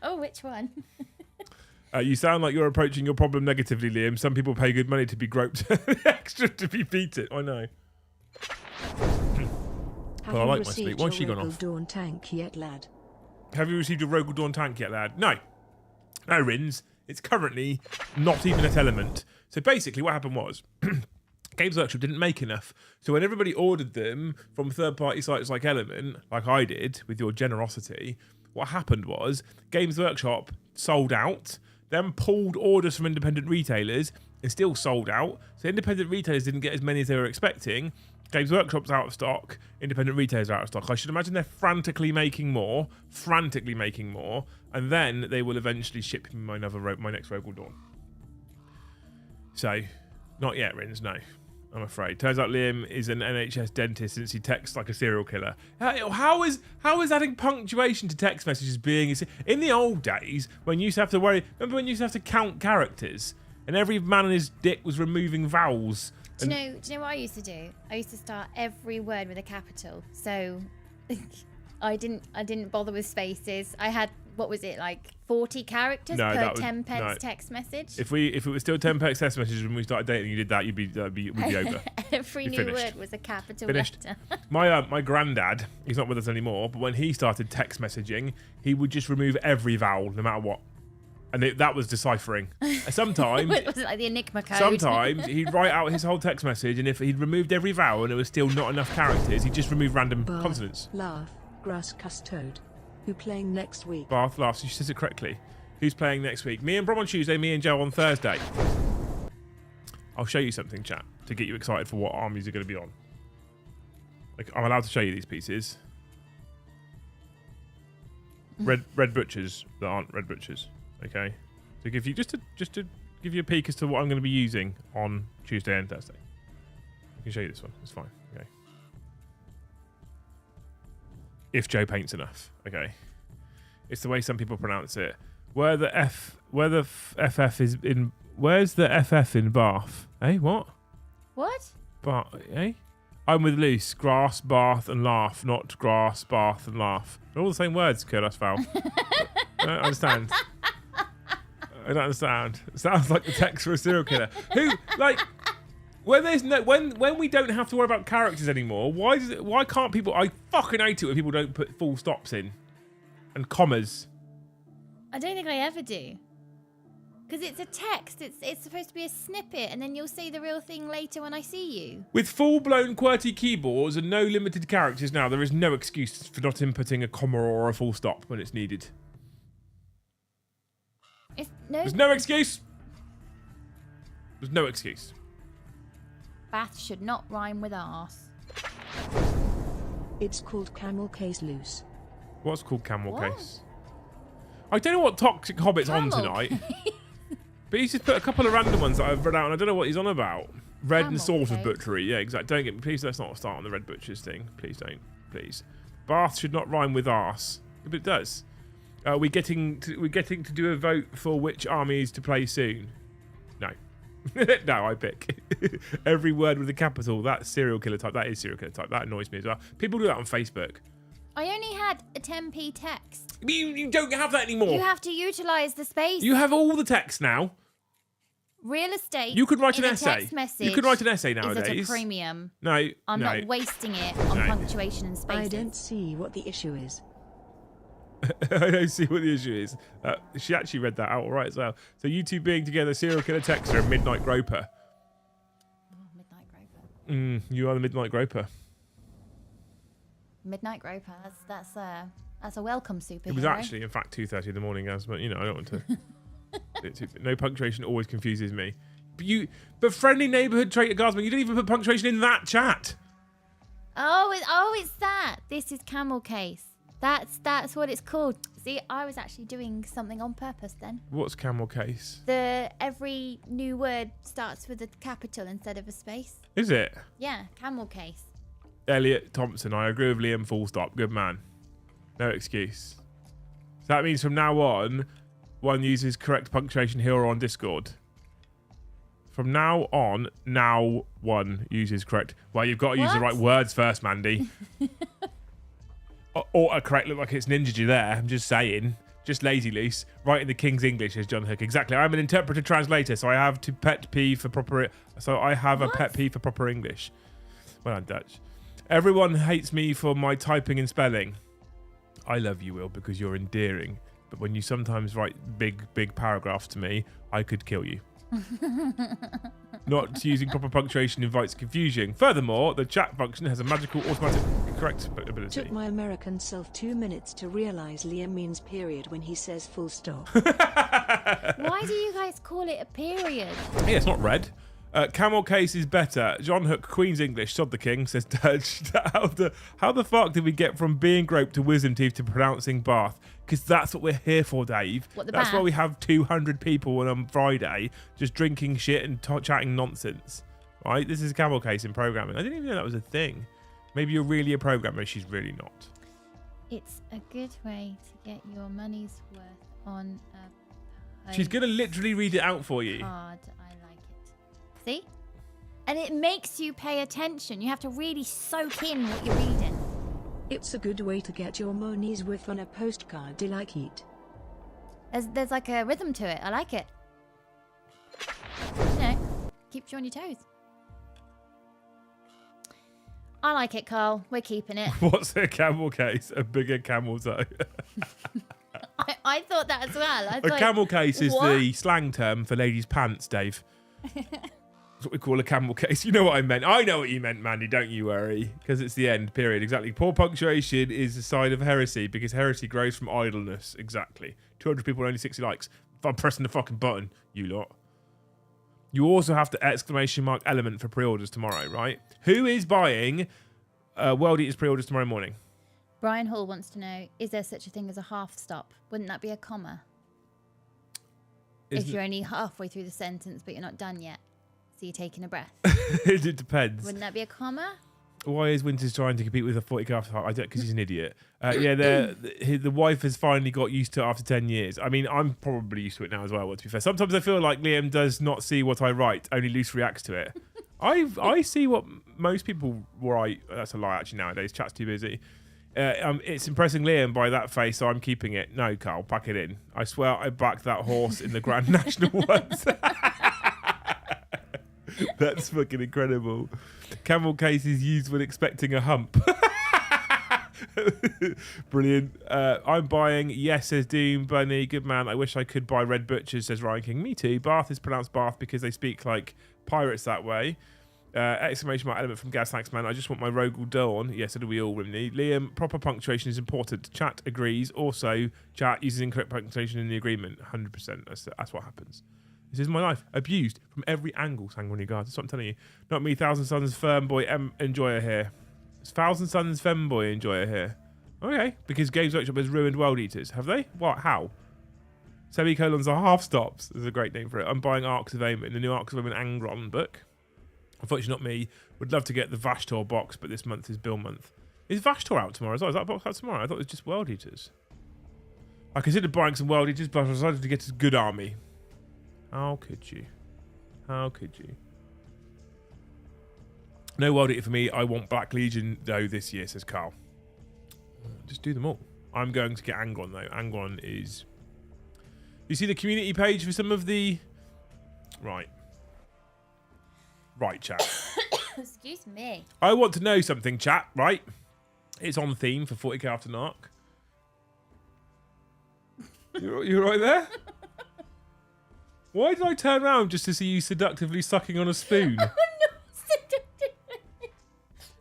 Oh, which one? You sound like you're approaching your problem negatively, Liam. Some people pay good money to be groped, extra to be beaten. I know. Have Well, I you like my received sleep. your Why's she gone Rogal off? Dorn tank yet, lad? Have you received your Rogal Dorn tank yet, lad? No. No, Rins. It's currently not even at Element. So basically what happened was Games Workshop didn't make enough. So when everybody ordered them from third-party sites like Element, like I did with your generosity, what happened was Games Workshop sold out, then pulled orders from independent retailers and still sold out. So independent retailers didn't get as many as they were expecting. Games Workshop's out of stock, independent retailers are out of stock. I should imagine they're frantically making more, and then they will eventually ship me my next Rogal Dorn. So, not yet, Rins, no. I'm afraid. Turns out Liam is an NHS dentist since he texts like a serial killer. How is adding punctuation to text messages being... In the old days, when you used to have to worry... Remember when you used to have to count characters? And every man and his dick was removing vowels. Do you know what I used to do? I used to start every word with a capital. So I didn't bother with spaces. I had, what was it, like 40 characters per 10 pence text message? If it was still 10 pence text messages when we started dating, you did that, we'd be over. Every new word was a capital letter. My granddad, he's not with us anymore, but when he started text messaging, he would just remove every vowel, no matter what. And that was deciphering. Sometimes... Was it like the Enigma code? Sometimes he'd write out his whole text message, and if he'd removed every vowel and there was still not enough characters, he'd just remove random Bath, consonants. laugh, grass, custode. Who playing next week? Bath laughs. She says it correctly. Who's playing next week? Me and Brom on Tuesday, me and Joe on Thursday. I'll show you something, chat, to get you excited for what armies are going to be on. Like, I'm allowed to show you these pieces. Red butchers that aren't red butchers. Okay, to give you just to give you a peek as to what I'm going to be using on Tuesday and Thursday. I can show you this one. It's fine. Okay. If Joe paints enough. Okay. It's the way some people pronounce it. Where's the FF in Bath? Eh? What? What? Bath? Eh? I'm with Luce. Grass, bath, and laugh. Not grass, bath, and laugh. They're all the same words, Kurdas Val. I don't understand. I don't understand. It sounds like the text for a serial killer. Who, like, when there's no, when we don't have to worry about characters anymore, why can't people? I fucking hate it when people don't put full stops in and commas. I don't think I ever do. Because it's a text. It's supposed to be a snippet, and then you'll see the real thing later when I see you. With full-blown QWERTY keyboards and no limited characters now, there is no excuse for not inputting a comma or a full stop when it's needed. There's no excuse. There's no excuse. Bath should not rhyme with arse. It's called camel case loose. What's called camel What? case? I don't know what Toxic Hobbit's on tonight. But he's just put a couple of random ones that I've read out, and I don't know what he's on about. Red and sort of butchery. Yeah, exactly. Don't get me. Please let's not start on the red butchers thing. Please don't. Please. Bath should not rhyme with arse. But it does. We're getting to do a vote for which armies to play soon. No. No, I pick. Every word with a capital. That's serial killer type. That is serial killer type. That annoys me as well. People do that on Facebook. I only had a 10p text. You don't have that anymore. You have to utilise the space. You have all the text now. Real estate. You could write an in a essay. text message You could write an essay nowadays. Is at a premium. No, I'm no. not wasting it on punctuation and spaces. I don't see what the issue is. I don't see what the issue is. She actually read that out all right as well. So you two being together, serial killer texter and midnight groper. Oh, midnight groper. You are the midnight groper. Midnight groper. That's a welcome superhero. It was actually, in fact, 2:30 in the morning, guys. But you know, I don't want to. No punctuation always confuses me. But friendly neighbourhood traitor guardsman, you didn't even put punctuation in that chat. Oh, it's that. This is camel case. That's what it's called. See, I was actually doing something on purpose then. What's camel case? Every new word starts with a capital instead of a space. Is it? Yeah, camel case. Elliot Thompson, I agree with Liam, full stop. Good man. No excuse. So that means from now on, one uses correct punctuation here or on Discord. From now on, now one uses correct. Well, you've got to use the right words first, Mandy. Autocorrect look like it's ninja you there. I'm just saying. Just lazy loose. Writing the King's English as John Hook. Exactly. I'm an interpreter translator, so I have a pet peeve for proper English. Well, I'm Dutch. Everyone hates me for my typing and spelling. I love you, Will, because you're endearing. But when you sometimes write big paragraphs to me, I could kill you. Not using proper punctuation invites confusion. Furthermore, the chat function has a magical automatic correct ability. Took my American self 2 minutes to realise Liam means period when he says full stop. Why do you guys call it a period? Yeah, it's not red. Camel case is better. John Hook, Queen's English, sod the king, says Dutch. How the fuck did we get from being groped to wisdom teeth to pronouncing bath? Because that's what we're here for, Dave. That's why we have 200 people on Friday just drinking shit and chatting nonsense. Right? This is a camel case in programming. I didn't even know that was a thing. Maybe you're really a programmer. She's really not. It's a good way to get your money's worth on a She's going to literally read it out for you. Card. I like it. See? And it makes you pay attention. You have to really soak in what you're reading. It's a good way to get your money's worth on a postcard. I like it. There's like a rhythm to it. I like it. You know, keeps you on your toes. I like it, Carl. We're keeping it. What's a camel case? A bigger camel toe. I thought that as well. A camel case is the slang term for ladies' pants, Dave. That's what we call a camel case. You know what I meant. I know what you meant, Mandy. Don't you worry. Because it's the end, period. Exactly. Poor punctuation is a sign of heresy because heresy grows from idleness. Exactly. 200 people, only 60 likes. If I'm pressing the fucking button, you lot. You also have the exclamation mark element for pre-orders tomorrow, right? Who is buying World Eaters pre-orders tomorrow morning. Brian Hall wants to know, is there such a thing as a half stop? Wouldn't that be a comma? If you're only halfway through the sentence, but you're not done yet. So you're taking a breath. It depends. Wouldn't that be a comma? Why is Winters trying to compete with a 40k after heart? I don't, because he's an idiot. The wife has finally got used to it after 10 years. I mean, I'm probably used to it now as well, to be fair. Sometimes I feel like Liam does not see what I write, only Luce reacts to it. I see what most people write. That's a lie, actually, nowadays. Chat's too busy. It's impressing Liam by that face, so I'm keeping it. No, Carl, pack it in. I swear I backed that horse in the Grand National once. That's fucking incredible. Camel case is used when expecting a hump. Brilliant. I'm buying. Yes, says Doom Bunny. Good man. I wish I could buy Red Butchers, says Ryan King. Me too. Bath is pronounced Bath because they speak like pirates that way. Exclamation mark element from Gas. Thanks, man. I just want my Rogal Dorn. Yes, so do we all, Rimney. Liam, proper punctuation is important. Chat agrees. Also, chat uses incorrect punctuation in the agreement. 100%. That's what happens. This is my life. Abused from every angle, Sanguinary Guards. That's what I'm telling you. Not me, Thousand Sons Femboy Enjoyer here. It's Thousand Sons Femboy Enjoyer here. Okay, because Games Workshop has ruined World Eaters. Have they? What? How? Semicolons are half stops. There's a great name for it. I'm buying Arcs of Amen, the new Arcs of Amen Angron book. Unfortunately, not me. Would love to get the Vashtor box, but this month is Bill month. Is Vashtor out tomorrow as well? Is that box out tomorrow? I thought it was just World Eaters. I considered buying some World Eaters, but I decided to get a good army. How could you? How could you? No World Eater for me. I want Black Legion, though, this year, says Carl. Just do them all. I'm going to get Angron, though. Angron is... You see the community page for some of the... Right. Right, chat. Excuse me. I want to know something, chat, right? It's on theme for 40k After Narc. You're right there? Why did I turn around just to see you seductively sucking on a spoon? I'm not seductively.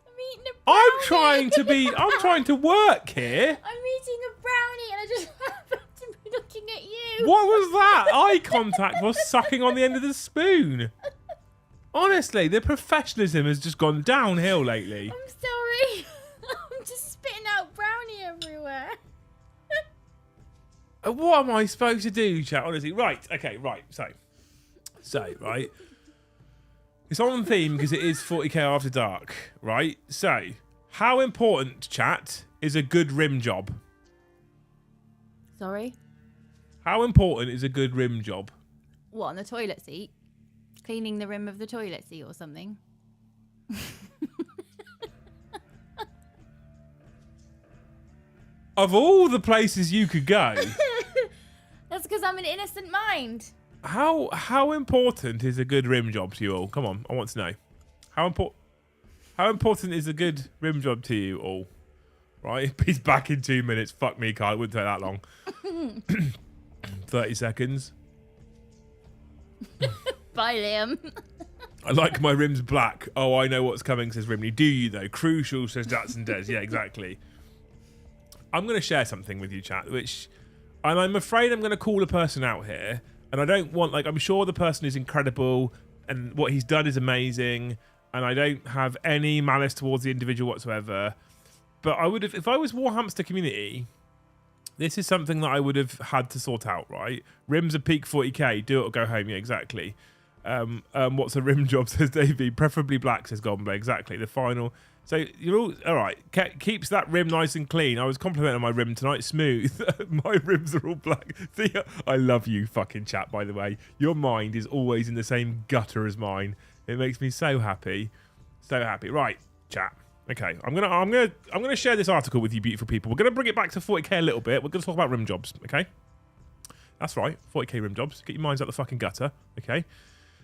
I'm eating a brownie. I'm trying to work here. I'm eating a brownie and I just happened to be looking at you. What was that? Eye contact was sucking on the end of the spoon. Honestly, the professionalism has just gone downhill lately. I'm sorry. I'm just spitting out brownie everywhere. What am I supposed to do, chat? Honestly, right. Okay, right. So, right. It's on theme because it is 40k After Dark, right? So, how important, chat, is a good rim job? Sorry? How important is a good rim job? What, on the toilet seat? Cleaning the rim of the toilet seat or something? Of all the places you could go... That's because I'm an innocent mind. How important is a good rim job to you all? Come on, I want to know. How important is a good rim job to you all? Right, he's back in 2 minutes. Fuck me, Carl. It wouldn't take that long. 30 seconds. Bye, Liam. I like my rims black. Oh, I know what's coming, says Rimney. Do you, though? Crucial, says Datsun Des. Yeah, exactly. I'm going to share something with you, chat, and I'm afraid I'm going to call a person out here, and I don't want, I'm sure the person is incredible, and what he's done is amazing, and I don't have any malice towards the individual whatsoever, but I would have, if I was Warhamster Community, this is something that I would have had to sort out, right? Rims are peak 40k, do it or go home, yeah, exactly. What's a rim job, says Davey. Preferably black, says Goldenberg, exactly. The final... So you're all right. Keeps that rim nice and clean. I was complimenting my rim tonight. Smooth. My rims are all black. Thea, I love you, fucking chat. By the way, your mind is always in the same gutter as mine. It makes me so happy, so happy. Right, chat. Okay, I'm gonna share this article with you, beautiful people. We're gonna bring it back to 40k a little bit. We're gonna talk about rim jobs. Okay, that's right. 40k rim jobs. Get your minds out the fucking gutter. Okay.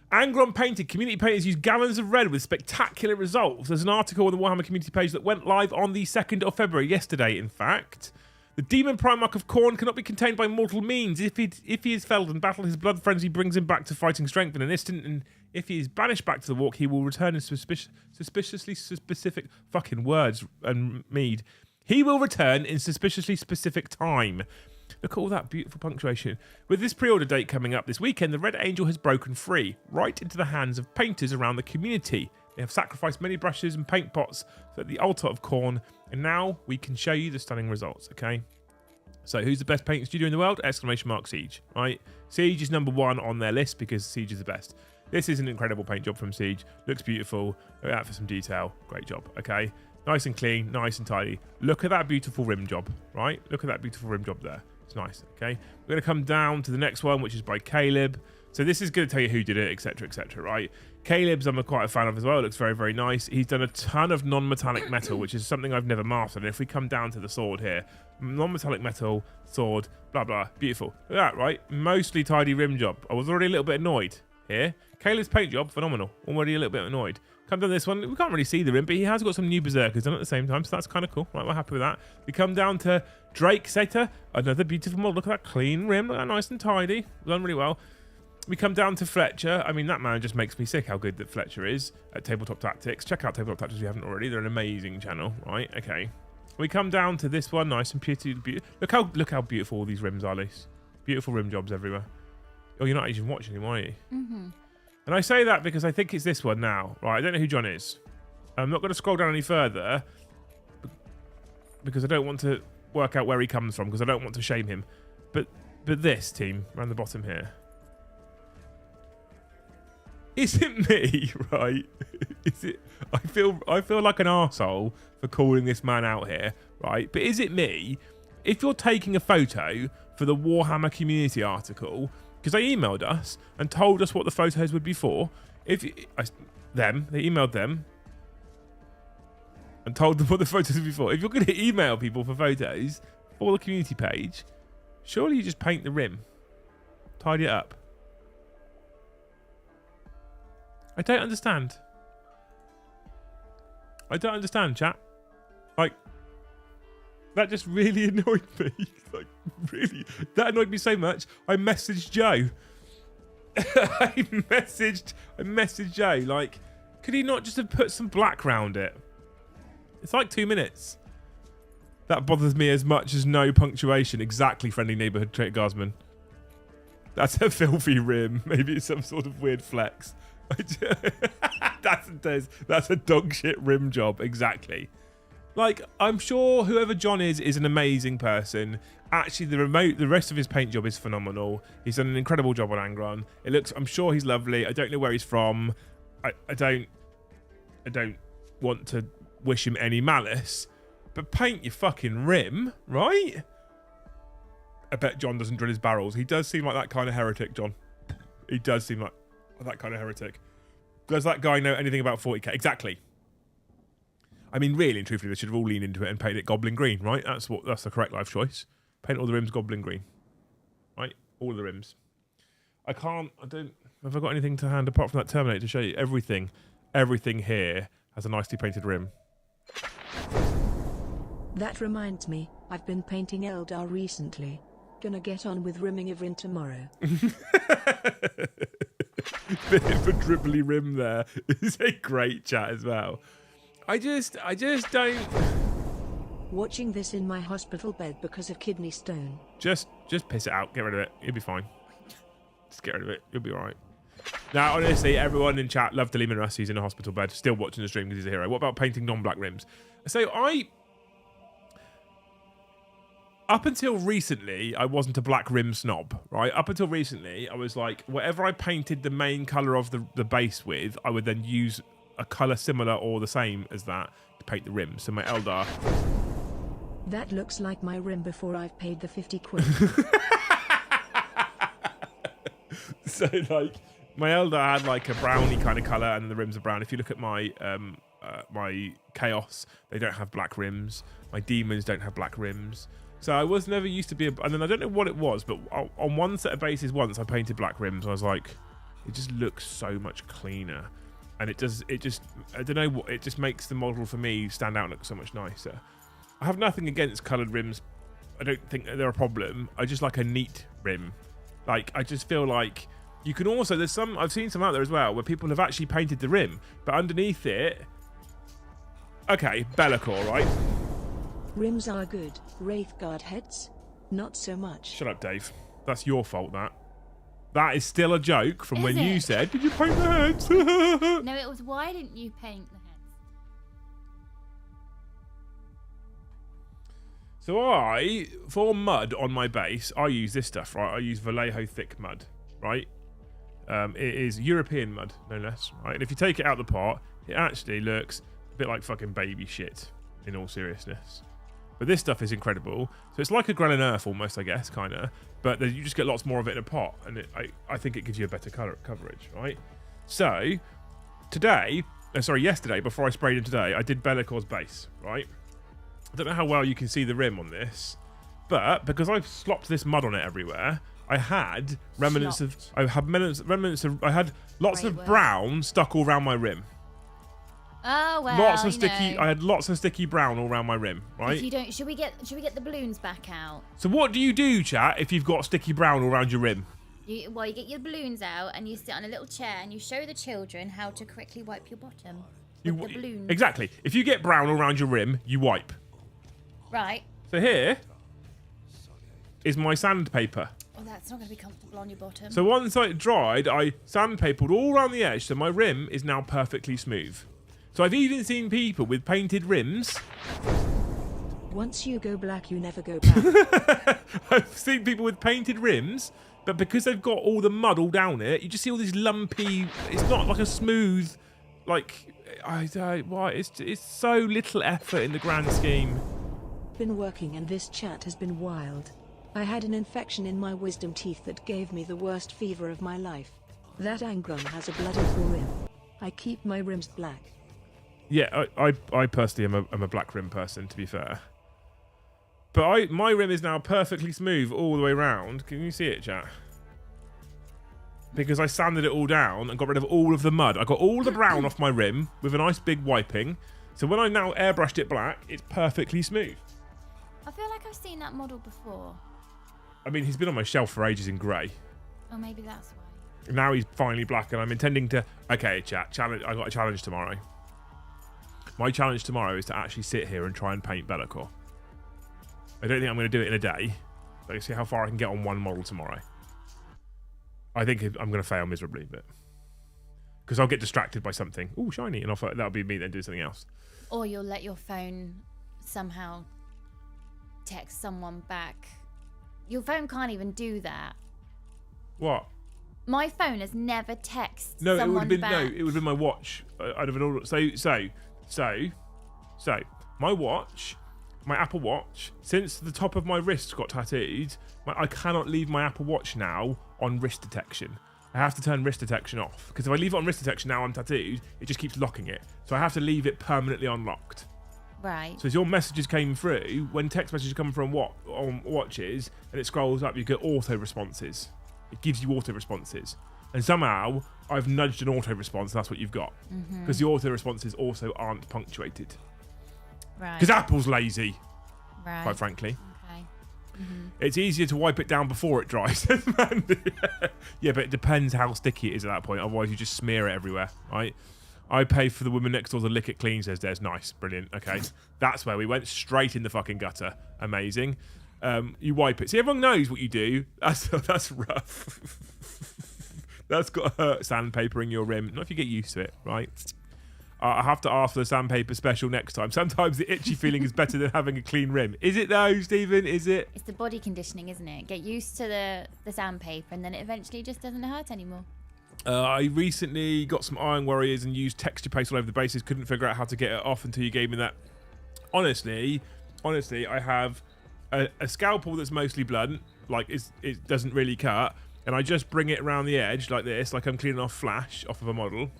Angron painted. Community painters use gallons of red with spectacular results. There's an article on the Warhammer community page that went live on the 2nd of February, yesterday, in fact. The demon Primarch of Khorne cannot be contained by mortal means. If he is felled and battle, his blood frenzy brings him back to fighting strength in an instant, and if he is banished back to the walk, he will return in suspiciously specific fucking words and mead. He will return in suspiciously specific time. Look at all that beautiful punctuation. With this pre-order date coming up this weekend, the Red Angel has broken free, right into the hands of painters around the community. They have sacrificed many brushes and paint pots at the altar of corn, and now we can show you the stunning results, okay? So who's the best painting studio in the world? Exclamation mark Siege, right? Siege is number 1 on their list because Siege is the best. This is an incredible paint job from Siege. Looks beautiful. Look out for some detail. Great job, okay? Nice and clean, nice and tidy. Look at that beautiful rim job, right? Look at that beautiful rim job there. It's nice, okay? We're going to come down to the next one, which is by Caleb. So this is going to tell you who did it, etc., right? Caleb's I'm quite a fan of as well. It looks very, very nice. He's done a ton of non-metallic metal, which is something I've never mastered. And if we come down to the sword here, non-metallic metal, sword, blah, blah, beautiful. Look at that, right? Mostly tidy rim job. I was already a little bit annoyed here. Caleb's paint job, phenomenal. Already a little bit annoyed. Come down this one. We can't really see the rim, but he has got some new berserkers done at the same time, so that's kind of cool. Right, we're happy with that. We come down to Drake Seta, another beautiful model. Look at that clean rim. Look at that, nice and tidy. Done really well. We come down to Fletcher. I mean, that man just makes me sick how good that Fletcher is at Tabletop Tactics. Check out Tabletop Tactics if you haven't already. They're an amazing channel, right? Okay. We come down to this one, nice and pretty. Look how beautiful all these rims are, Lise. Beautiful rim jobs everywhere. Oh, you're not even watching them, are you? Mm-hmm. And I say that because I think it's this one now. Right, I don't know who John is. I'm not going to scroll down any further because I don't want to work out where he comes from because I don't want to shame him. But this team around the bottom here. Is it me, right? Is it? I feel like an arsehole for calling this man out here, right? But is it me? If you're taking a photo for the Warhammer community article, because they emailed us and told us what the photos would be for. They emailed them and told them what the photos would be for. If you're going to email people for photos for the community page, surely you just paint the rim, tidy it up. I don't understand. I don't understand, chat. Like, that just really annoyed me. Like, really. That annoyed me so much. I messaged Joe. I messaged Joe. Like, could he not just have put some black round it? It's like 2 minutes. That bothers me as much as no punctuation. Exactly, friendly neighborhood trait guardsman. That's a filthy rim. Maybe it's some sort of weird flex. That's a dog shit rim job. Exactly. Like, I'm sure whoever John is an amazing person. Actually, the rest of his paint job is phenomenal. He's done an incredible job on Angron. I'm sure he's lovely. I don't know where he's from. I don't want to wish him any malice. But paint your fucking rim, right? I bet John doesn't drill his barrels. He does seem like that kind of heretic, John. He does seem like that kind of heretic. Does that guy know anything about 40k? Exactly. I mean, really and truthfully, they should have all leaned into it and painted it goblin green, right? That's the correct life choice. Paint all the rims goblin green. Right? All of the rims. Have I got anything to hand apart from that Terminator to show you? Everything here has a nicely painted rim. That reminds me, I've been painting Eldar recently. Gonna get on with rimming Ivrin tomorrow. Bit of a dribbly rim there. It's a great chat as well. I just don't. Watching this in my hospital bed because of kidney stone. Just piss it out. Get rid of it. You'll be fine. Just get rid of it. You'll be all right. Now, honestly, everyone in chat loved Liam and Russ. He's in a hospital bed, still watching the stream because he's a hero. What about painting non-black rims? So up until recently, I wasn't a black rim snob, right? Up until recently, I was like, whatever I painted the main colour of the base with, I would then use a colour similar or the same as that to paint the rim. So my Eldar... That looks like my rim before I've paid the 50 quid. So, like, my Eldar had like a browny kind of colour and then the rims are brown. If you look at my my Chaos, they don't have black rims. My Demons don't have black rims. So I was never used to be and then I don't know what it was, but on one set of bases once I painted black rims. I was like, it just looks so much cleaner, and it just I don't know what, it just makes the model for me stand out and look so much nicer. I have nothing against coloured rims. I don't think that they're a problem. I just like a neat rim. Like, I just feel like you can also, I've seen some out there as well where people have actually painted the rim, but underneath it, okay, Be'lakor, right? Rims are good. Wraithguard heads, not so much. Shut up, Dave. That's your fault, that. That is still a joke from Is when you it? said, "Did you paint the heads?" No, it was why didn't you paint the heads? So for mud on my base, I use this stuff, right? I use Vallejo thick mud, right? It is European mud, no less, right? And if you take it out of the pot, it actually looks a bit like fucking baby shit, in all seriousness. But this stuff is incredible. So it's like a granite earth almost, I guess, kind of. But you just get lots more of it in a pot, and I think it gives you a better coverage, right? So yesterday, before I sprayed him today, I did Bellicor's base, right? I don't know how well you can see the rim on this, but because I've slopped this mud on it everywhere, I had remnants of I had lots of brown stuck all around my rim. Oh well, Lots of sticky. I had lots of sticky brown all around my rim, right? If you don't, should we get the balloons back out? So what do you do, chat, if you've got sticky brown all around your rim? You get your balloons out and you sit on a little chair and you show the children how to correctly wipe your bottom with the balloons. Exactly. If you get brown all around your rim, you wipe. Right. So here is my sandpaper. Oh, that's not going to be comfortable on your bottom. So once it dried, I sandpapered all around the edge, so my rim is now perfectly smooth. So I've even seen people with painted rims. Once you go black, you never go back. I've seen people with painted rims, but because they've got all the mud all down it, you just see all this lumpy. It's not like a smooth, like I don't. Why? It's so little effort in the grand scheme. Been working and this chat has been wild. I had an infection in my wisdom teeth that gave me the worst fever of my life. That Angron has a bloody full rim. I keep my rims black. Yeah, I personally am a black rim person, to be fair. But my rim is now perfectly smooth all the way around. Can you see it, chat? Because I sanded it all down and got rid of all of the mud. I got all the brown off my rim with a nice big wiping. So when I now airbrushed it black, it's perfectly smooth. I feel like I've seen that model before. I mean, he's been on my shelf for ages in grey. Oh, maybe that's why. Now he's finally black, and I'm intending to... Okay, chat, challenge. I got a challenge tomorrow. My challenge tomorrow is to actually sit here and try and paint Bellicore. I don't think I'm going to do it in a day. But let's see how far I can get on one model tomorrow. I think I'm going to fail miserably, but... Because I'll get distracted by something. Ooh, shiny. And that'll be me then doing something else. Or you'll let your phone somehow text someone back. Your phone can't even do that. What? My phone has never texted No, someone it would have been back. no. It would have been my watch. I'd have been all so. My watch, my Apple Watch. Since the top of my wrist got tattooed, I cannot leave my Apple Watch now on wrist detection. I have to turn wrist detection off because if I leave it on wrist detection now I'm tattooed, it just keeps locking it. So I have to leave it permanently unlocked. Right. So as your messages came through, when text messages come from on watches and it scrolls up, you get auto responses. It gives you auto responses. And somehow I've nudged an auto response, and that's what you've got. Because the auto responses also aren't punctuated. Right. Because Apple's lazy, Right. quite frankly. Okay. It's easier to wipe it down before it dries. Yeah, but it depends how sticky it is at that point. Otherwise, you just smear it everywhere, right? I pay for the woman next door to lick it clean, says Des. Nice, brilliant. Okay, that's where we went straight in the fucking gutter. Amazing. You wipe it. See, everyone knows what you do. That's rough. That's got to hurt sandpapering your rim. Not if you get used to it, right? I have to ask for the sandpaper special next time. Sometimes the itchy feeling is better than having a clean rim. Is it though, Stephen? Is it? It's the body conditioning, isn't it? Get used to the sandpaper and then it eventually just doesn't hurt anymore. I recently got some Iron Warriors and used texture paste all over the bases. Couldn't figure out how to get it off until you gave me that. Honestly, I have a scalpel that's mostly blunt, like it doesn't really cut, and I just bring it around the edge like this, like I'm cleaning off flash off of a model.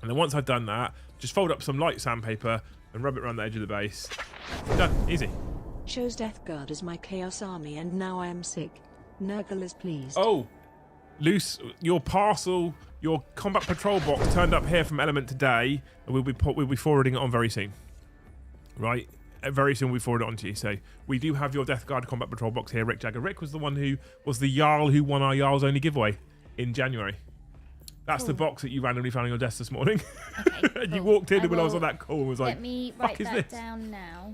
And then once I've done that, just fold up some light sandpaper and rub it around the edge of the base. Done. Easy. Chose Death Guard as my Chaos Army and now I am sick. Nurgle is pleased. Oh, Luce, your parcel, your combat patrol box turned up here from Element today, and we'll be forwarding it on very soon. Right? Very soon we'll forward it on to you. So we do have your Death Guard combat patrol box here, Rick Jagger. Rick was the one who was the Jarl who won our Jarl's only giveaway in January. That's the box that you randomly found on your desk this morning. Okay, And you cool. walked in when I was on that call and was like, let me fuck write is that this? down now.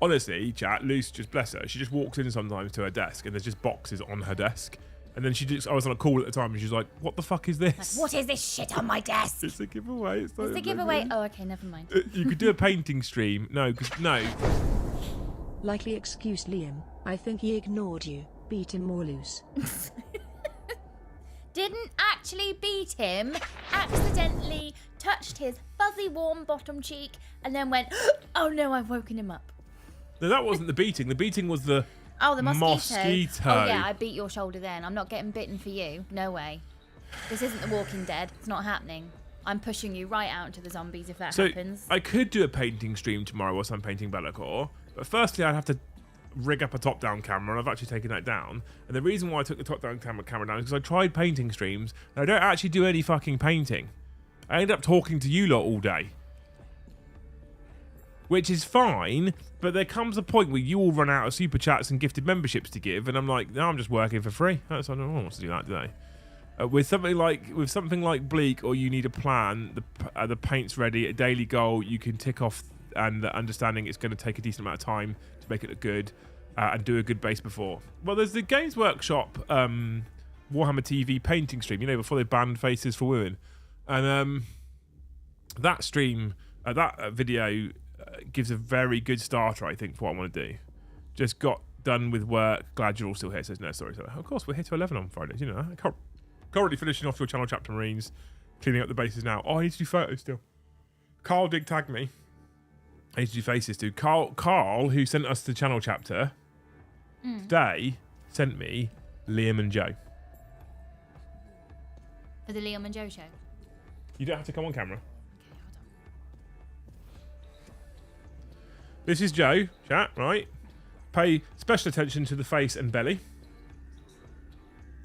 Honestly, chat, Luce, just bless her. She just walks in sometimes to her desk and there's just boxes on her desk. And then I was on a call at the time, and she's like, "What the fuck is this?" Like, what is this shit on my desk? It's a giveaway. It's the giveaway. Oh, okay, never mind. You could do a painting stream. No. Likely excuse Liam. I think he ignored you. Beat him more loose. Didn't actually beat him. Accidentally touched his fuzzy warm bottom cheek and then went, oh no, I've woken him up. No, that wasn't the beating. The beating was the the mosquito. Oh yeah, I beat your shoulder then. I'm not getting bitten for you. No way. This isn't The Walking Dead. It's not happening. I'm pushing you right out into the zombies if that happens. I could do a painting stream tomorrow whilst I'm painting Bellacore, but firstly I'd have to rig up a top-down camera, and I've actually taken that down. And the reason why I took the top-down camera down is because I tried painting streams, and I don't actually do any fucking painting. I end up talking to you lot all day. Which is fine, but there comes a point where you all run out of super chats and gifted memberships to give, and I'm like, no, I'm just working for free. I don't want to do that today. With something like Bleak, or you need a plan, the paint's ready, a daily goal you can tick off, and the understanding it's going to take a decent amount of time to make it look good, and do a good base before. Well, there's the Games Workshop Warhammer TV painting stream, before they banned faces for women, and that stream, that video gives a very good starter, I think, for what I want to do. Just got done with work. Glad you're all still here. Says no, sorry. Of course, we're here till 11 on Fridays. You know that. Currently finishing off your channel chapter Marines, cleaning up the bases now. Oh, I need to do photos still. Carl did tag me. I need to do faces too. Carl, who sent us the channel chapter today, sent me Liam and Joe. For the Liam and Joe show? You don't have to come on camera. Okay, hold on. This is Joe, chat, right? Pay special attention to the face and belly.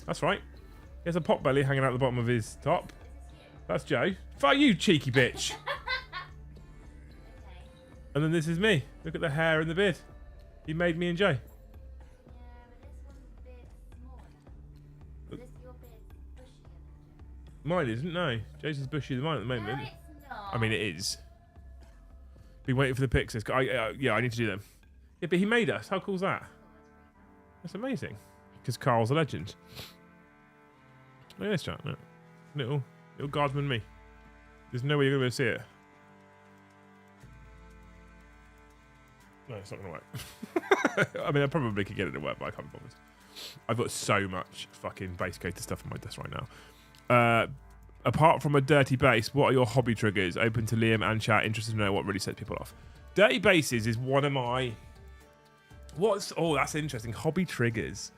That's right. He has a pot belly hanging out the bottom of his top. That's Joe. Fuck you, cheeky bitch. Okay. And then this is me. Look at the hair and the beard. He made me and Joe. Yeah, but this one's a bit small. Your beard's bushier than Mine isn't, no. Joe's is bushier than mine at the moment. No, it's not. I mean, it is. Been waiting for the pics. Yeah, I need to do them. Yeah, but he made us. How cool is that? That's amazing. Because Carl's a legend. Look at this chat. Look. Little guardsman me. There's no way you're going to be able to see it. No, it's not going to work. I mean, I probably could get it to work, but I can't be bothered. I've got so much fucking base coated stuff on my desk right now. Apart from a dirty base, what are your hobby triggers? Open to Liam and chat. Interested to know what really sets people off. Dirty bases is one of my... Oh, that's interesting. Hobby triggers.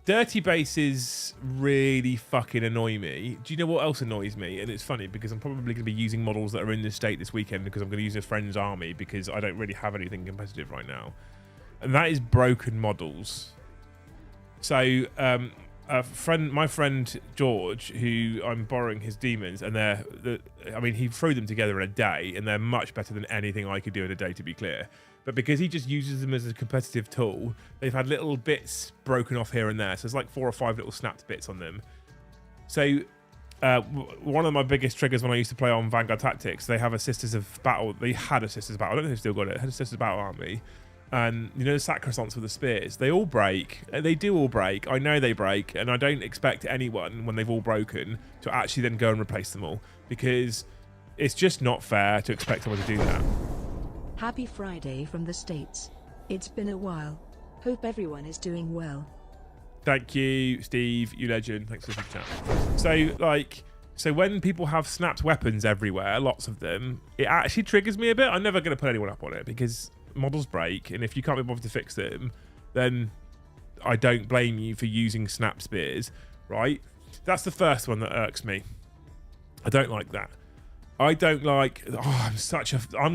Dirty bases really fucking annoy me. Do you know what else annoys me? And it's funny because I'm probably going to be using models that are in this state this weekend because I'm going to use a friend's army because I don't really have anything competitive right now. And that is broken models. So, my friend George, who I'm borrowing his demons, and he threw them together in a day, and they're much better than anything I could do in a day, to be clear. But because he just uses them as a competitive tool, they've had little bits broken off here and there. So there's like 4 or 5 little snapped bits on them. So one of my biggest triggers when I used to play on Vanguard Tactics, they have a Sisters of Battle. They had a Sisters of Battle. I don't know if they've still got it. They had a Sisters of Battle army. And the sacrosancts with the spears, they all break. They do all break. I know they break, and I don't expect anyone, when they've all broken, to actually then go and replace them all, because it's just not fair to expect someone to do that. Happy Friday from the States. It's been a while. Hope everyone is doing well. Thank you, Steve, you legend. Thanks for the chat. So when people have snapped weapons everywhere, lots of them, it actually triggers me a bit. I'm never going to put anyone up on it because models break, and if you can't be bothered to fix them, then I don't blame you for using snap spears, right? That's the first one that irks me. I don't like that. I don't like... I'm going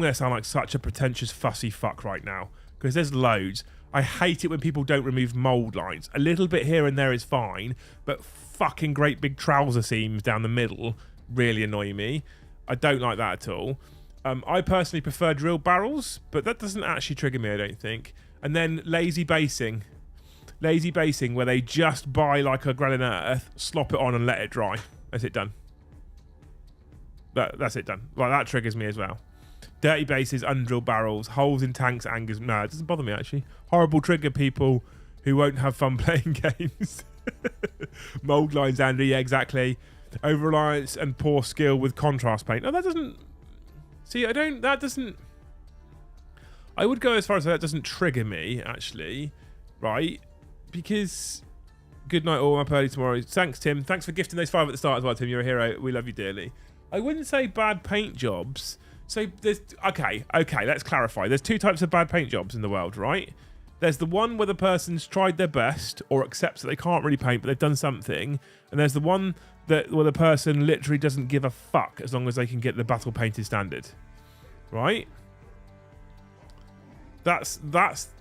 to sound like such a pretentious fussy fuck right now, because there's loads. I hate it when people don't remove mould lines. A little bit here and there is fine, but fucking great big trouser seams down the middle really annoy me. I don't like that at all. I personally prefer drill barrels, but that doesn't actually trigger me, I don't think. And then lazy basing. Lazy basing, where they just buy like a granite earth, slop it on and let it dry. That's it done. That's it done. Like, that triggers me as well. Dirty bases, undrilled barrels, holes in tanks, angers. No, it doesn't bother me, actually. Horrible trigger, people. who won't have fun playing games. Mold lines, Andy. Yeah, exactly. Over reliance and poor skill with contrast paint. Oh, that doesn't. See, that doesn't. I would go as far as that doesn't trigger me, actually, right? Because good night all, I'm up early tomorrow. Thanks, Tim. Thanks for gifting those 5 at the start as well, Tim. You're a hero. We love you dearly. I wouldn't say bad paint jobs. So there's okay. Let's clarify. There's 2 types of bad paint jobs in the world, right? There's the one where the person's tried their best or accepts that they can't really paint, but they've done something, and there's the one where the person literally doesn't give a fuck as long as they can get the battle painted standard, right? That's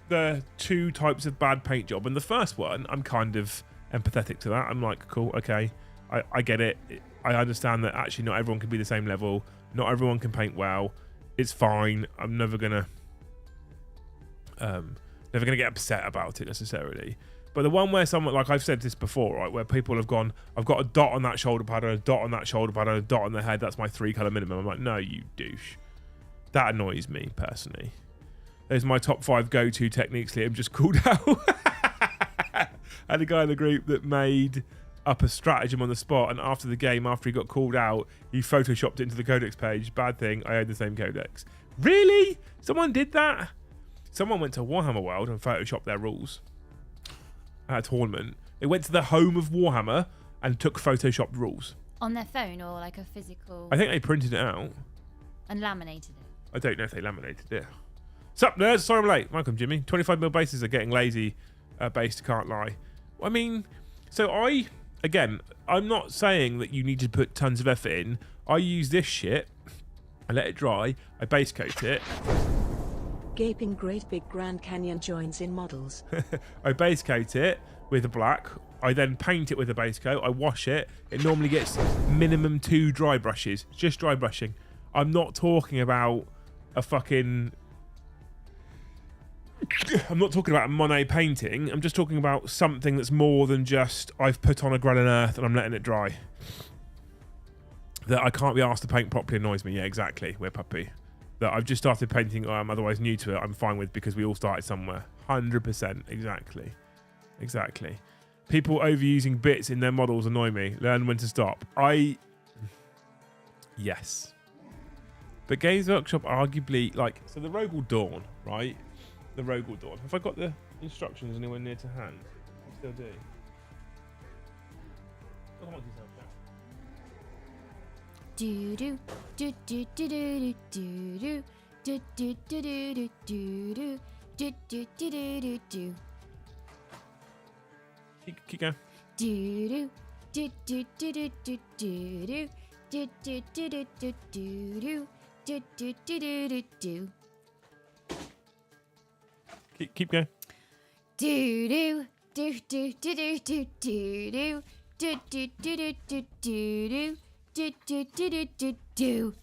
the 2 types of bad paint job. And the first one, I'm kind of empathetic to that. I'm like, cool, okay, I get it. I understand that actually not everyone can be the same level. Not everyone can paint well. It's fine. I'm never gonna get upset about it necessarily. But the one where someone, like I've said this before, right, where people have gone, I've got a dot on that shoulder pad and a dot on that shoulder pad and a dot on the head. That's my 3 colour minimum. I'm like, no, you douche. That annoys me personally. There's my top 5 go-to techniques. Liam just called out. I had a guy in the group that made up a stratagem on the spot, and after the game, after he got called out, he photoshopped it into the codex page. Bad thing, I own the same codex. Really? Someone did that? Someone went to Warhammer World and photoshopped their rules at a tournament. They went to the home of Warhammer and took photoshopped rules. On their phone or like a physical... I think they printed it out. And laminated it. I don't know if they laminated it. Sup, nerds? Sorry I'm late. Welcome, Jimmy. 25mm bases are getting lazy based, can't lie. I mean, so I'm not saying that you need to put tons of effort in. I use this shit, I let it dry, I base coat it. Gaping great big Grand Canyon joins in models. I base coat it with a black. I then paint it with a base coat. I wash it. It normally gets minimum 2 dry brushes. Just dry brushing. I'm not talking about a fucking... I'm not talking about a Monet painting. I'm just talking about something that's more than just I've put on a granite earth and I'm letting it dry. That I can't be asked to paint properly annoys me. Yeah, exactly. We're puppy. That I've just started painting I'm otherwise new to it. I'm fine with because we all started somewhere. 100%. Exactly. People overusing bits in their models annoy me. Learn when to stop. Yes. But Games Workshop arguably, like, so the Rogal Dorn, right? The Rogal Dorn. Have I got the instructions anywhere near to hand? I still do. Do do do do do do do do do do do do do do do do do do. Keep going. Do do do do do do do do do do do do do do do do do do do. Keep going. Do do do do do do do do do do do do do do. Do.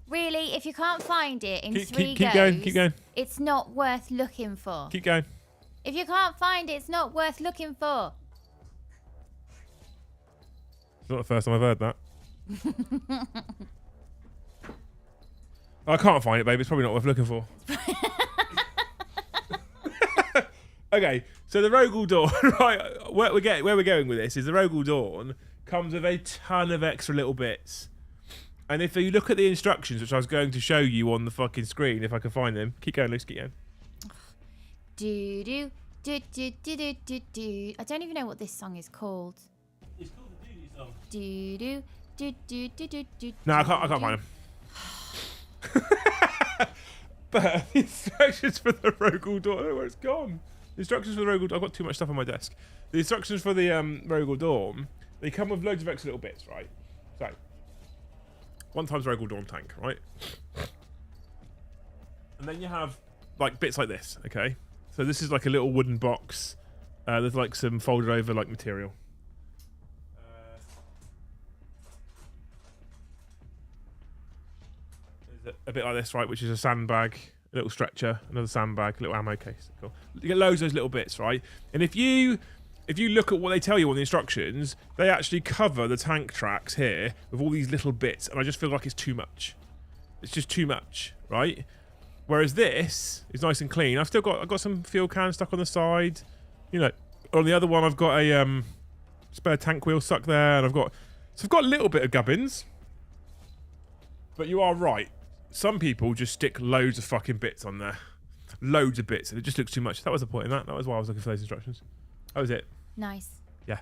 Really, if you can't find it in 3 goes, keep going. It's not worth looking for. Keep going. If you can't find it, it's not worth looking for. It's not the first time I've heard that. I can't find it, babe. It's probably not worth looking for. Okay, so the Rogal Dorn, right? Where we're going with this is the Rogal Dorn comes with a ton of extra little bits. And if you look at the instructions, which I was going to show you on the fucking screen, if I can find them. Keep going, Luce, keep going. Do do do do do do do. I don't even know what this song is called. It's called the Doody song. Do do do do do do do. No, I can't find them. But the instructions for the Rogal Dorn, I don't know where it's gone. The instructions for the Rogal Dorn, I've got too much stuff on my desk. The instructions for the Rogal Dorn, they come with loads of extra little bits, right? So, 1x Rogal Dorn tank, right? And then you have like bits like this, okay? So this is like a little wooden box. There's like some folded over like material. There's a bit like this, right? Which is a sandbag, a little stretcher, another sandbag, a little ammo case. Cool. You get loads of those little bits, right? And if you look at what they tell you on the instructions, they actually cover the tank tracks here with all these little bits, and I just feel like it's too much. It's just too much, right? Whereas this is nice and clean. I've got some fuel cans stuck on the side. You know, on the other one I've got a spare tank wheel stuck there, and I've got a little bit of gubbins. But you are right. Some people just stick loads of fucking bits on there. Loads of bits, and it just looks too much. That was the point in that. That was why I was looking for those instructions. That was it. Nice. Yeah.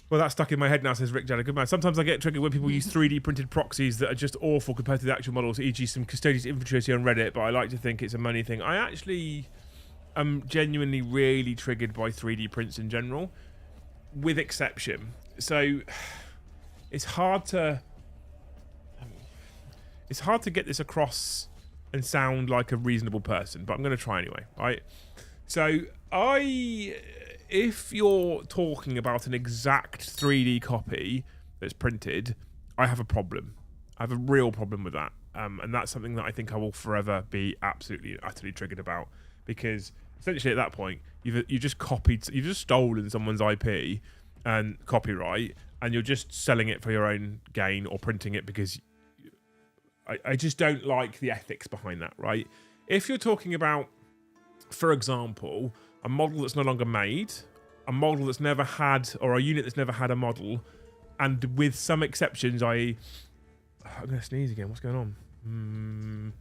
Well, that's stuck in my head now, says Rick Jada. Good man. Sometimes I get triggered when people use 3D printed proxies that are just awful compared to the actual models, e.g. some Custodian's infantry I see on Reddit, but I like to think it's a money thing. I actually am genuinely really triggered by 3D prints in general, with exception. So it's hard to get this across and sound like a reasonable person, but I'm going to try anyway, right? So if you're talking about an exact 3D copy that's printed, I have a problem. I have a real problem with that. And that's something that I think I will forever be absolutely, utterly triggered about, because essentially at that point, you've just stolen someone's IP and copyright, and you're just selling it for your own gain or printing it because I just don't like the ethics behind that, right? If you're talking about, for example, a model that's no longer made, a model that's never had, or a unit that's never had a model, and with some exceptions, I'm going to sneeze again. What's going on?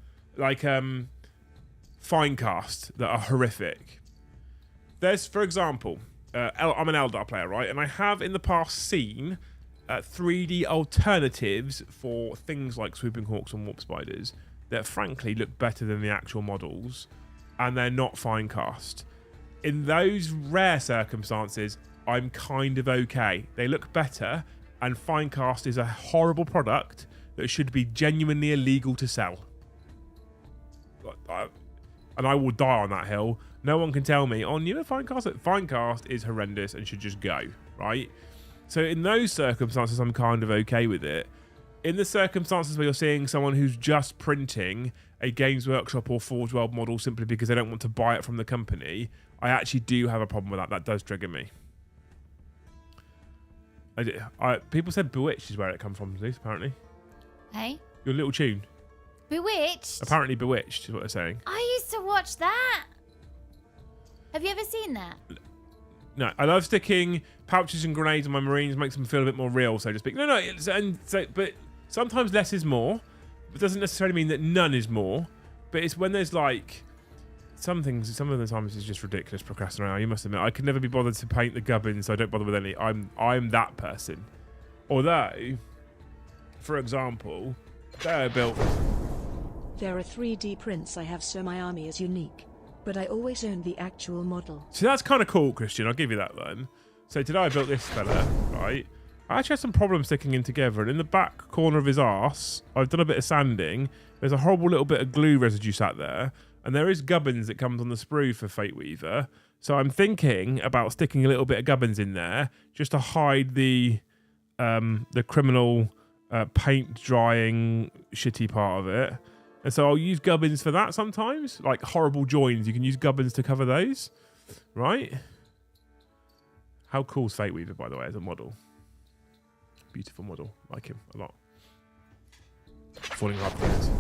Fine cast that are horrific. There's, for example, I'm an Eldar player, right? And I have in the past seen 3D alternatives for things like swooping hawks and warp spiders that frankly look better than the actual models, and they're not fine cast. In those rare circumstances, I'm kind of okay. They look better, and fine cast is a horrible product that should be genuinely illegal to sell. And I will die on that hill. No one can tell me, newer fine cast is horrendous and should just go, right? So in those circumstances, I'm kind of okay with it. In the circumstances where you're seeing someone who's just printing a Games Workshop or Forge World model simply because they don't want to buy it from the company, I actually do have a problem with that. That does trigger me. People said Bewitched is where it comes from, Zeus, apparently. Hey? Your little tune. Bewitched? Apparently Bewitched is what they're saying. I used to watch that. Have you ever seen that? No, I love sticking pouches and grenades on my Marines, makes them feel a bit more real, so to speak. But sometimes less is more. It doesn't necessarily mean that none is more. But it's when there's like some of the times it's just ridiculous procrastinating. You must admit, I could never be bothered to paint the gubbins, so I don't bother with any. I'm that person. Although, for example, they're built. There are 3D prints I have, so my army is unique. But I always own the actual model. So that's kind of cool, Christian. I'll give you that then. So today I built this fella, right? I actually had some problems sticking him together, and in the back corner of his arse, I've done a bit of sanding. There's a horrible little bit of glue residue sat there, and there is gubbins that comes on the sprue for Fate Weaver. So I'm thinking about sticking a little bit of gubbins in there just to hide the criminal paint drying shitty part of it. And so I'll use gubbins for that sometimes, like horrible joins. You can use gubbins to cover those, right? How cool is Fate Weaver, by the way, as a model? Beautiful model. Like him a lot. Falling in love with it.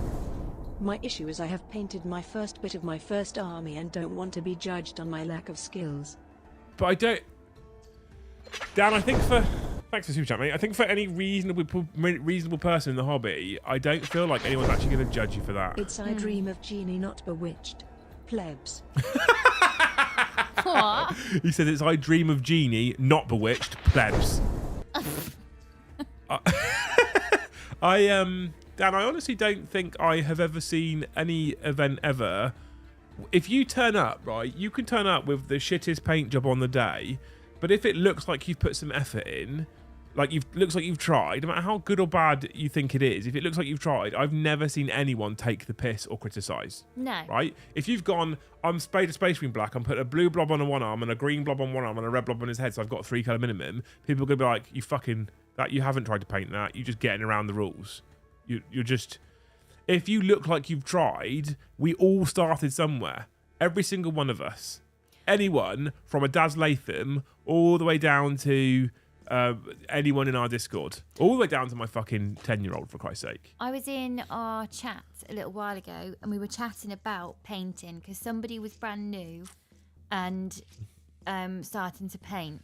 My issue is I have painted my first bit of my first army and don't want to be judged on my lack of skills. But I don't... Dan, I think for... Thanks for super chat, mate. I think for any reasonable person in the hobby, I don't feel like anyone's actually going to judge you for that. It's I dream of genie, not bewitched. Plebs. What? He said it's I dream of genie, not bewitched. Plebs. Dan, I honestly don't think I have ever seen any event ever. If you turn up, right, you can turn up with the shittest paint job on the day, but if it looks like you've put some effort in, looks like you've tried, no matter how good or bad you think it is, if it looks like you've tried, I've never seen anyone take the piss or criticise. No. Right? If you've gone, I'm sprayed a Space Marine black, I'm putting a blue blob on one arm and a green blob on one arm and a red blob on his head, so I've got a 3-colour minimum, people are going to be like, you haven't tried to paint that, you're just getting around the rules. You're just... If you look like you've tried, we all started somewhere. Every single one of us. Anyone from a Daz Latham all the way down to anyone in our Discord, all the way down to my fucking 10-year-old, for Christ's sake. I was in our chat a little while ago and we were chatting about painting because somebody was brand new and starting to paint.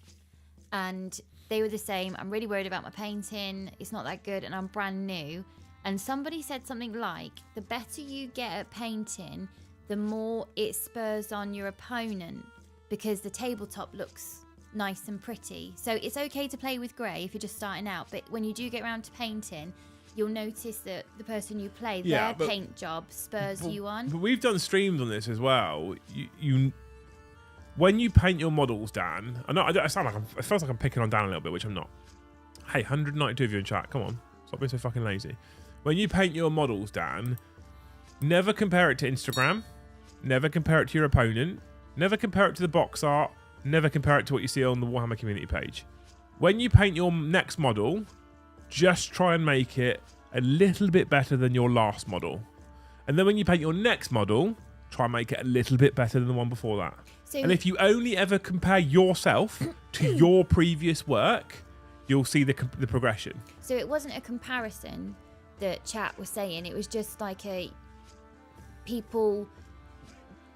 And they were the same. I'm really worried about my painting. It's not that good and I'm brand new. And somebody said something like, the better you get at painting, the more it spurs on your opponent because the tabletop looks nice and pretty. So it's okay to play with grey if you're just starting out, but when you do get around to painting, you'll notice that the person you play, their paint job spurs you on. But we've done streams on this as well. You when you paint your models, Dan, it feels like I'm picking on Dan a little bit, which I'm not. Hey, 192 of you in chat, come on, stop being so fucking lazy. When you paint your models, Dan, never compare it to Instagram, never compare it to your opponent, never compare it to the box art, never compare it to what you see on the Warhammer community page. When you paint your next model, just try and make it a little bit better than your last model. And then when you paint your next model, try and make it a little bit better than the one before that. So, and if you only ever compare yourself to your previous work, you'll see the progression. So it wasn't a comparison that chat was saying. It was just like people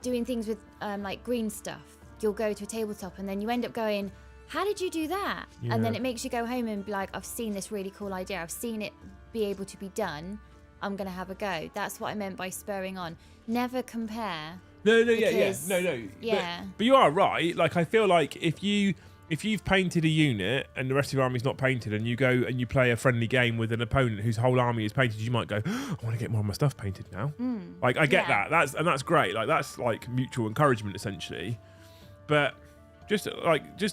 doing things with like green stuff. You'll go to a tabletop and then you end up going, how did you do that? Yeah. And then it makes you go home and be like, I've seen this really cool idea. I've seen it be able to be done. I'm going to have a go. That's what I meant by spurring on. Never compare. No, Yeah. But you are right. Like, I feel like if you've painted a unit and the rest of your army's not painted and you go and you play a friendly game with an opponent whose whole army is painted, you might go, I want to get more of my stuff painted now. Like, I get that. That's great. Like, that's like mutual encouragement essentially. But just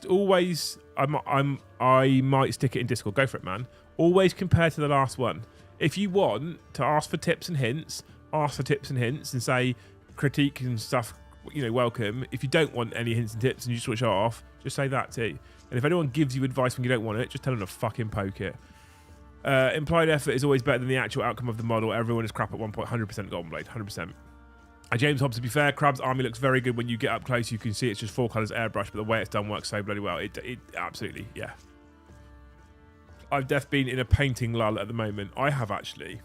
always, I might stick it in Discord. Go for it, man. Always compare to the last one. If you want to ask for tips and hints, ask for tips and hints and say critique and stuff, welcome. If you don't want any hints and tips and you switch off, just say that too. And if anyone gives you advice when you don't want it, just tell them to fucking poke it. Implied effort is always better than the actual outcome of the model. Everyone is crap at one point. 100% Golden Blade, 100%. James Hobbs, to be fair, Crab's army looks very good. When you get up close, you can see it's just 4 colours airbrush, but the way it's done works so bloody well. It absolutely, yeah. I've definitely been in a painting lull at the moment. I have actually.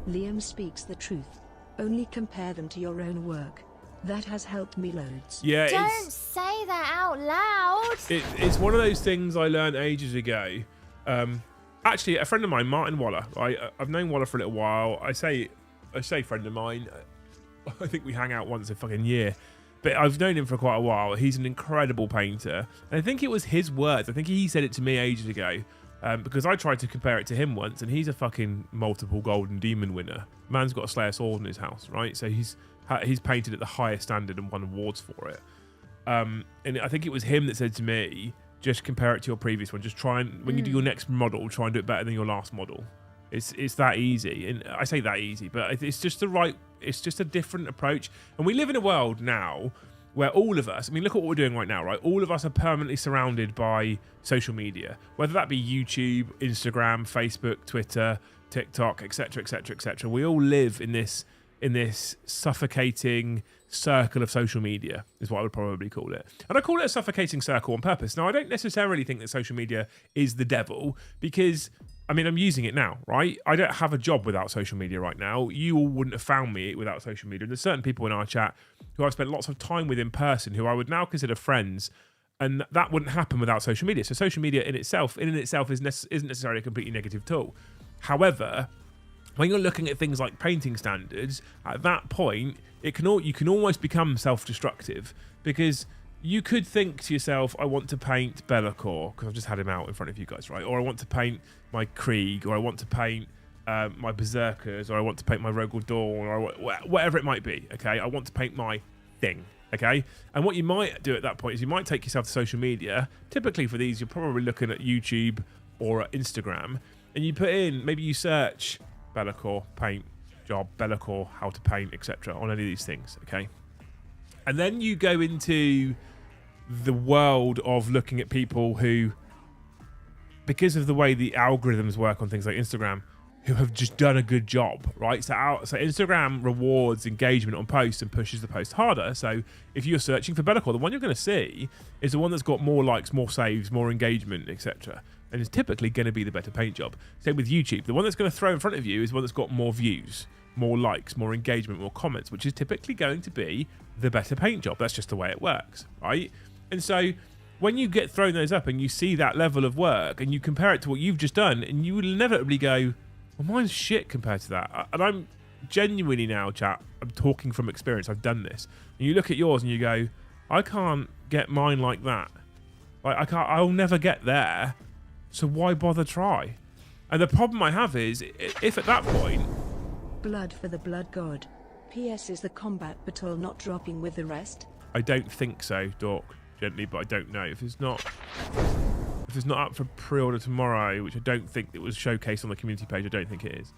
Liam speaks the truth. Only compare them to your own work. That has helped me loads. Yeah, Don't say that out loud. It's one of those things I learned ages ago. Actually, a friend of mine, Martin Waller. I've known Waller for a little while. I say friend of mine. I think we hang out once a fucking year. But I've known him for quite a while. He's an incredible painter. And I think it was his words. I think he said it to me ages ago. Because I tried to compare it to him once, and he's a fucking multiple Golden Demon winner. Man's got a Slayer sword in his house, right? So he's painted at the highest standard and won awards for it. And I think it was him that said to me, just compare it to your previous one. Just try and, when you do your next model, try and do it better than your last model. It's that easy. And I say that easy, but it's just a different approach. And we live in a world now where all of us, look at what we're doing right now, right? All of us are permanently surrounded by social media, whether that be YouTube, Instagram, Facebook, Twitter, TikTok, etc., etc., etc. We all live in this suffocating circle of social media, is what I would probably call it. And I call it a suffocating circle on purpose. Now, I don't necessarily think that social media is the devil, because I'm using it now, right? I don't have a job without social media right now. You all wouldn't have found me without social media. And there's certain people in our chat who I've spent lots of time with in person who I would now consider friends, and that wouldn't happen without social media. So social media in itself isn't necessarily a completely negative tool. However, when you're looking at things like painting standards, at that point, you can almost become self-destructive, because you could think to yourself, I want to paint Be'lakor, because I've just had him out in front of you guys, right? Or I want to paint my Krieg, or I want to paint my Berserkers, or I want to paint my Rogal Dorn, or whatever it might be, okay? I want to paint my thing, okay? And what you might do at that point is you might take yourself to social media. Typically for these, you're probably looking at YouTube or at Instagram, and you put in, maybe you search Be'lakor paint job, Be'lakor how to paint, etc. on any of these things, okay? And then you go into the world of looking at people who, because of the way the algorithms work on things like Instagram, who have just done a good job, right? So Instagram rewards engagement on posts and pushes the post harder. So if you're searching for Bellacore, the one you're going to see is the one that's got more likes, more saves, more engagement, etc. And it's typically going to be the better paint job. Same with YouTube. The one that's going to throw in front of you is the one that's got more views, more likes, more engagement, more comments, which is typically going to be the better paint job. That's just the way it works, right? And so when you get thrown those up and you see that level of work and you compare it to what you've just done, and you will inevitably go, well, mine's shit compared to that. And I'm genuinely now, chat, I'm talking from experience. I've done this. And you look at yours and you go, I can't get mine like that. Like I'll never get there. So why bother try? And the problem I have is, if at that point... Blood for the blood god. PS, is the combat battle not dropping with the rest? I don't think so, Dork. Gently, but I don't know. If it's not up for pre-order tomorrow, which I don't think it was showcased on the community page, I don't think it is.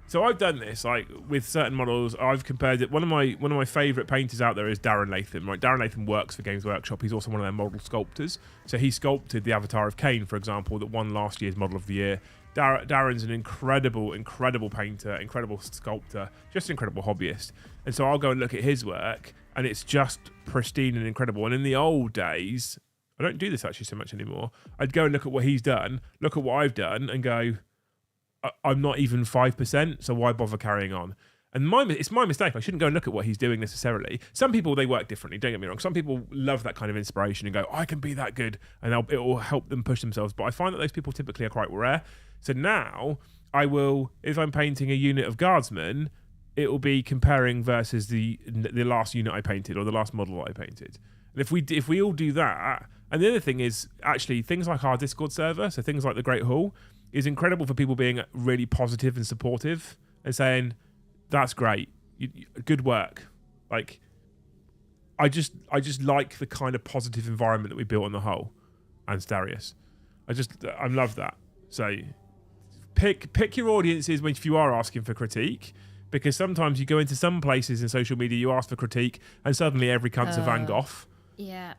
So I've done this, like, with certain models. I've compared it. One of my favourite painters out there is Darren Latham. Right, Darren Latham works for Games Workshop. He's also one of their model sculptors. So he sculpted the avatar of Kane, for example, that won last year's Model of the Year. Darren's an incredible painter, incredible sculptor, just an incredible hobbyist. And so I'll go and look at his work, and it's just pristine and incredible. And in the old days, I don't do this actually so much anymore. I'd go and look at what he's done, look at what I've done, and go, I'm not even 5%, so why bother carrying on? And it's my mistake. I shouldn't go and look at what he's doing necessarily. Some people, they work differently, don't get me wrong. Some people love that kind of inspiration and go, I can be that good, and it will help them push themselves. But I find that those people typically are quite rare. So now I will, if I'm painting a unit of guardsmen, it will be comparing versus the last unit I painted or the last model I painted. And if we all do that, and the other thing is actually things like our Discord server, so things like the Great Hall, is incredible for people being really positive and supportive and saying, that's great, good work. Like, I just like the kind of positive environment that we built on the whole, and Starius. I love that. So pick your audiences if you are asking for critique, because sometimes you go into some places in social media, you ask for critique, and suddenly every cunt's a Van Gogh. Yeah.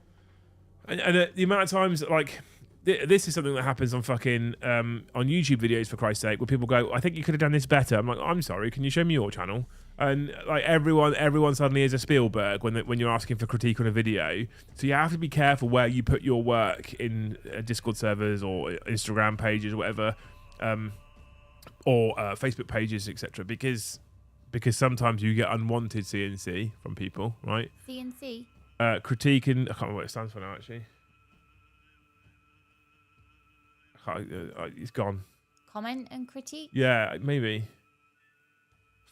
And the amount of times, like, this is something that happens on fucking on YouTube videos, for Christ's sake, where people go, I think you could have done this better. I'm like, I'm sorry, can you show me your channel? And like everyone suddenly is a Spielberg when you're asking for critique on a video. So you have to be careful where you put your work in Discord servers or Instagram pages or whatever, or Facebook pages, etc. Because sometimes you get unwanted CNC from people, right? CNC. Critique, and I can't remember what it stands for now, actually. It's gone. Comment and critique? Yeah, maybe.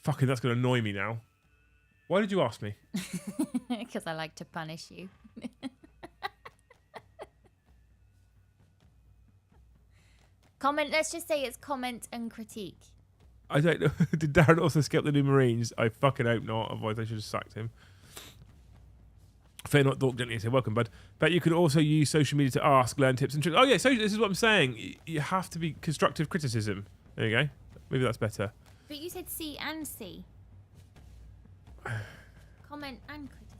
Fucking, that's going to annoy me now. Why did you ask me? Because I like to punish you. Comment, let's just say it's comment and critique. I don't know. Did Darren also skip the new Marines? I fucking hope not, otherwise I should have sacked him. Fair not, Dork gently say, welcome, bud. But you can also use social media to ask, learn tips and tricks. Oh yeah, so this is what I'm saying. You have to be constructive criticism. There you go. Maybe that's better. But you said C and C. Comment and criticism.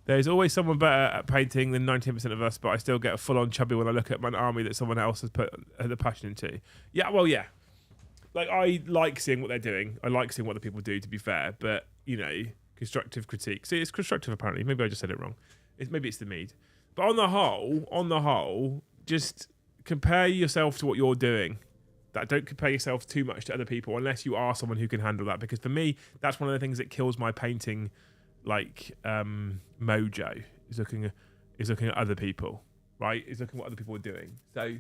There's always someone better at painting than 19% of us, but I still get a full-on chubby when I look at my army that someone else has put the passion into. Yeah, well, yeah. Like, I like seeing what they're doing. I like seeing what the people do, to be fair. But, you know, constructive critique. See, it's constructive, apparently. Maybe I just said it wrong. Maybe it's the mead. But on the whole, just compare yourself to what you're doing. Don't compare yourself too much to other people unless you are someone who can handle that. Because for me, that's one of the things that kills my painting, like, mojo, is looking at other people, right? Is looking at what other people are doing. So,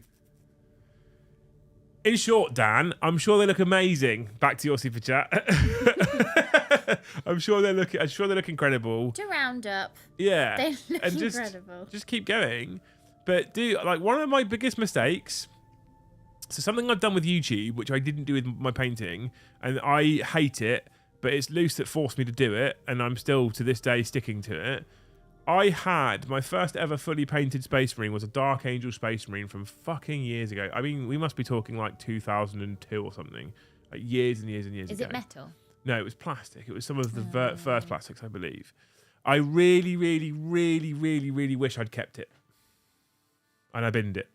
in short, Dan, I'm sure they look amazing. Back to your super chat. I'm sure they look incredible. To round up, yeah, they look and incredible. Just keep going. But one of my biggest mistakes. So something I've done with YouTube, which I didn't do with my painting, and I hate it, but it's Luce that forced me to do it, and I'm still to this day sticking to it. I had my first ever fully painted Space Marine was a Dark Angel Space Marine from fucking years ago. I mean, we must be talking like 2002 or something, like years and years and years ago. Is it metal? No, it was plastic. It was some of the first plastics, I believe. I really, really, really, really, really wish I'd kept it, and I binned it.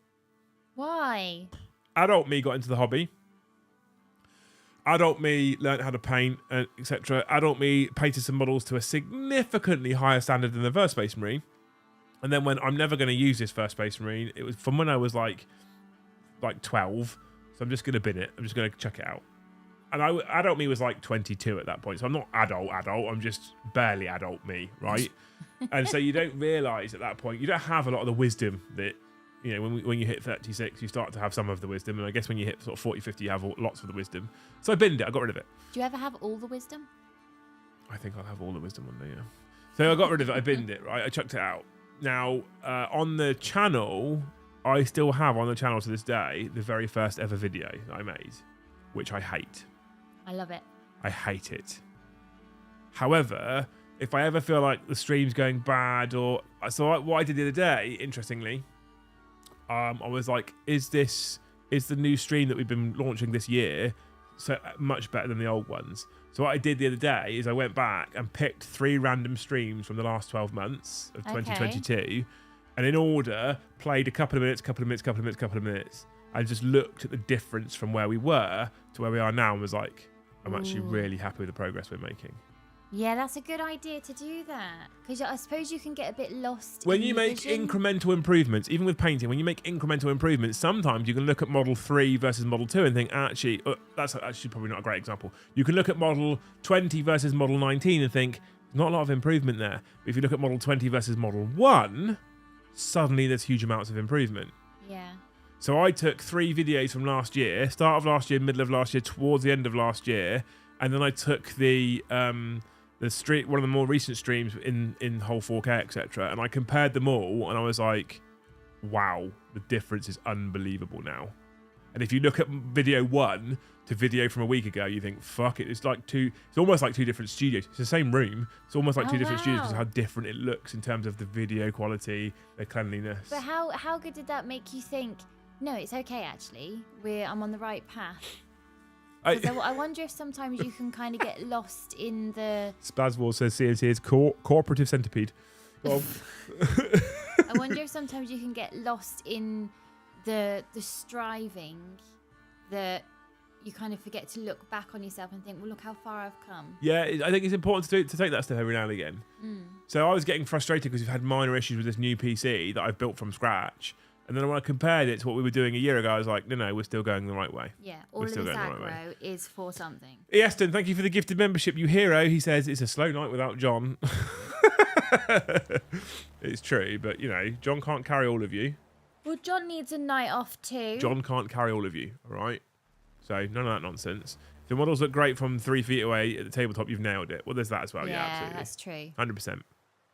Why? Adult me got into the hobby. Adult me learned how to paint, etc. Adult me painted some models to a significantly higher standard than the first Space Marine. And then when I'm never going to use this first Space Marine, it was from when I was like 12. So I'm just going to bin it. I'm just going to check it out. And adult me was like 22 at that point. So I'm not adult. I'm just barely adult me, right? And so you don't realise at that point, you don't have a lot of the wisdom that, you know, when you hit 36, you start to have some of the wisdom. And I guess when you hit sort of 40, 50, you have lots of the wisdom. So I binned it. I got rid of it. Do you ever have all the wisdom? I think I'll have all the wisdom one day, yeah. So I got rid of it. I binned it, right? I chucked it out. Now, on the channel, I still have on the channel to this day the very first ever video that I made, which I hate. I love it. I hate it. However, if I ever feel like the stream's going bad, what I did the other day, interestingly, I was like, is the new stream that we've been launching this year so much better than the old ones? So what I did the other day is I went back and picked 3 random streams from the last 12 months of 2022, and in order played a couple of minutes, and just looked at the difference from where we were to where we are now and was like, I'm actually really happy with the progress we're making. Yeah, that's a good idea to do that. Because I suppose you can get a bit lost when in you the make vision. incremental improvements, even with painting, when you make incremental improvements, sometimes you can look at model 3 versus model 2 and think, actually, that's actually probably not a great example. You can look at model 20 versus model 19 and think, not a lot of improvement there. But if you look at model 20 versus model 1, suddenly there's huge amounts of improvement. Yeah. So I took 3 videos from last year, start of last year, middle of last year, towards the end of last year, and then I took the stream, one of the more recent streams in whole 4K, etc., and I compared them all, and I was like, wow, the difference is unbelievable now. And if you look at video 1 to video from a week ago, you think, fuck it, it's almost like 2 different studios. It's the same room, it's almost like 2 different studios because of how different it looks in terms of the video quality, the cleanliness. But how good did that make you think, no, it's okay actually, I'm on the right path? I wonder if sometimes you can kind of get lost in the... Spazwall says CNC is cooperative centipede. Well. I wonder if sometimes you can get lost in the striving that you kind of forget to look back on yourself and think, well, look how far I've come. Yeah, I think it's important to take that step every now and again. So I was getting frustrated because we've had minor issues with this new PC that I've built from scratch. And then when I compared it to what we were doing a year ago, I was like, no, we're still going the right way. Yeah, all of this aggro is for something. Easton, thank you for the gifted membership, you hero. He says, it's a slow night without John. It's true, but, you know, John can't carry all of you. Well, John needs a night off too. John can't carry all of you, all right? So none of that nonsense. If the models look great from 3 feet away at the tabletop, you've nailed it. Well, there's that as well. Yeah, absolutely. That's true. 100%.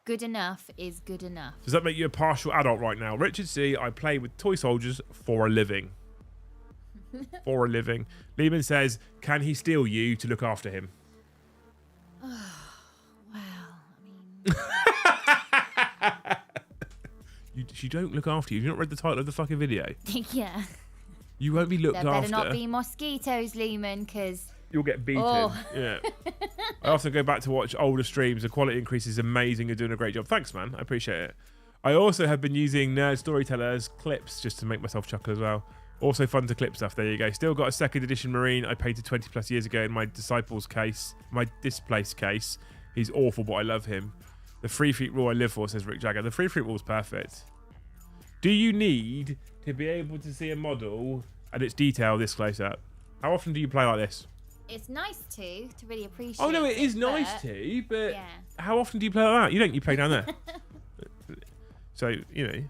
Good enough is good enough. Does that make you a partial adult right now? Richard C., I play with toy soldiers for a living. For a living. Lehman says, can he steal you to look after him? Oh, well, I mean... She don't look after you. You've not read the title of the fucking video. Yeah. You won't be looked after. There better not be mosquitoes, Lehman, because... You'll get beaten. Oh. Yeah. I often go back to watch older streams. The quality increase is amazing. You're doing a great job. Thanks, man. I appreciate it. I also have been using Nerd Storytellers clips just to make myself chuckle as well. Also fun to clip stuff. There you go. Still got a 2nd edition Marine I painted 20 plus years ago in my Disciples case, my Displaced case. He's awful, but I love him. The 3 feet rule I live for, says Rick Jagger. The 3 feet rule is perfect. Do you need to be able to see a model and its detail this close up? How often do you play like this? It's nice to really appreciate. Oh no, it is nice to, but how often do you play like that? You don't. You play down there. So you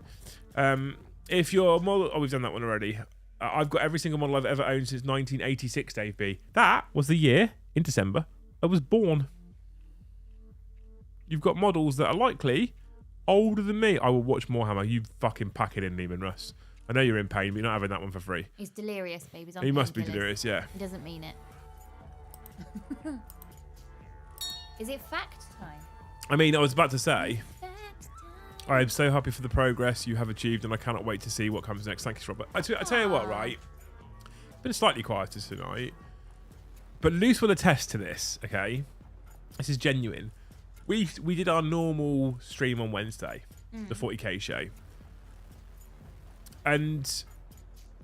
know, if your model, we've done that one already. I've got every single model I've ever owned since 1986. Dave B. That was the year in December I was born. You've got models that are likely older than me. I will watch more Warhammer. You fucking pack it in, Neiman Russ. I know you're in pain, but you're not having that one for free. He's delirious, baby. He must be delirious, yeah. He doesn't mean it. Is it fact time? I mean, I was about to say, I am so happy for the progress you have achieved, and I cannot wait to see what comes next. Thank you, Robert. I tell you what, right? Been slightly quieter tonight, but Luce will attest to this. Okay, this is genuine. We did our normal stream on Wednesday, the 40k show, and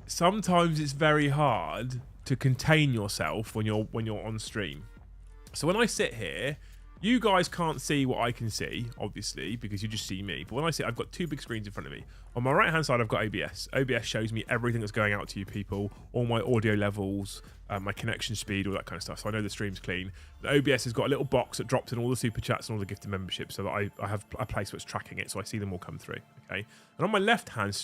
sometimes it's very hard to contain yourself when you're on stream. So when I sit here, you guys can't see what I can see, obviously, because you just see me. But when I sit, I've got 2 big screens in front of me. On my right-hand side, I've got OBS. OBS shows me everything that's going out to you people, all my audio levels, my connection speed, all that kind of stuff. So I know the stream's clean. The OBS has got a little box that drops in all the super chats and all the gifted memberships, so that I have a place where it's tracking it, so I see them all come through. Okay. And on my left-hand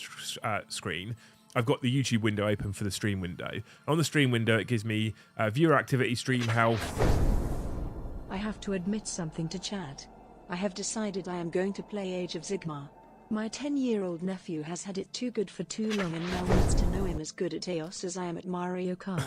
screen, I've got the YouTube window open for the stream window. And on the stream window, it gives me viewer activity, stream health. I have to admit something to chat. I have decided I am going to play Age of Sigmar. My 10-year-old nephew has had it too good for too long and now wants to know I'm as good at AOS as I am at Mario Kart.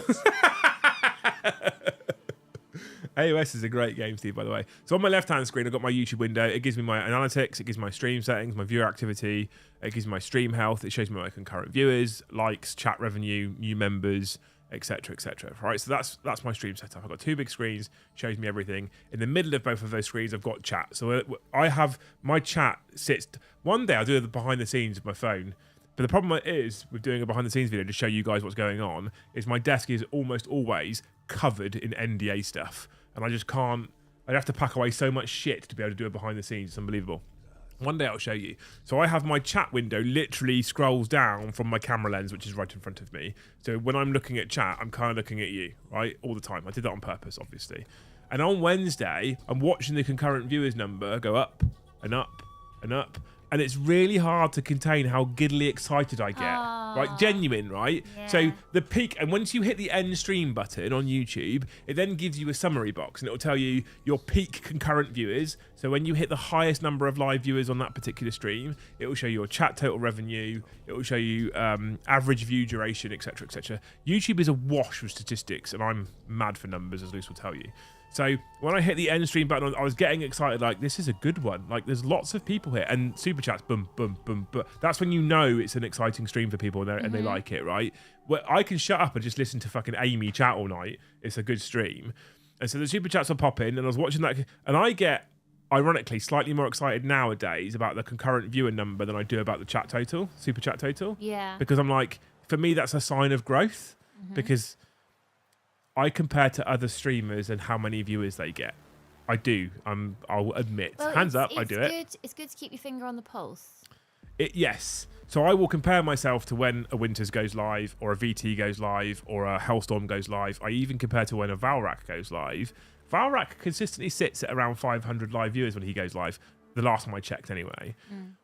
AOS is a great game, Steve, by the way. So on my left-hand screen, I've got my YouTube window. It gives me my analytics. It gives me my stream settings, my viewer activity. It gives me my stream health. It shows me my concurrent viewers, likes, chat revenue, new members, etc., etc. Right, so that's my stream setup. I've got 2 big screens, shows me everything. In the middle of both of those screens, I've got chat. So I have my chat sits. One day I'll do the behind the scenes of my phone, but the problem is with doing a behind the scenes video to show you guys what's going on is my desk is almost always covered in NDA stuff, and I just can't. I'd have to pack away so much shit to be able to do a behind the scenes. It's unbelievable. One day I'll show you. So I have my chat window literally scrolls down from my camera lens, which is right in front of me. So when I'm looking at chat, I'm kind of looking at you, right? All the time. I did that on purpose, obviously. And on Wednesday, I'm watching the concurrent viewers number go up and up and up. And it's really hard to contain how giddily excited I get. Right? Genuine, right? Yeah. So the peak, and once you hit the end stream button on YouTube, it then gives you a summary box and it will tell you your peak concurrent viewers. So when you hit the highest number of live viewers on that particular stream, it will show you your chat total revenue, it will show you average view duration, etc., etc. YouTube is awash with statistics, and I'm mad for numbers, as Luce will tell you. So when I hit the end stream button, I was getting excited, like, this is a good one. Like, there's lots of people here. And super chats, boom, boom, boom, boom. That's when you know it's an exciting stream for people and they like it, right? Well, I can shut up and just listen to fucking Amy chat all night. It's a good stream. And so the super chats will pop in, and I was watching that. And I get, ironically, slightly more excited nowadays about the concurrent viewer number than I do about the chat total, super chat total. Yeah. Because I'm like, for me, that's a sign of growth. Because I compare to other streamers and how many viewers they get. I do. I'll admit. Well, Hands up, I do it. It's good to keep your finger on the pulse. Yes. So I will compare myself to when a Winters goes live, or a VT goes live, or a Hellstorm goes live. I even compare to when a Valrak goes live. Valrak consistently sits at around 500 live viewers when he goes live. The last time I checked, anyway.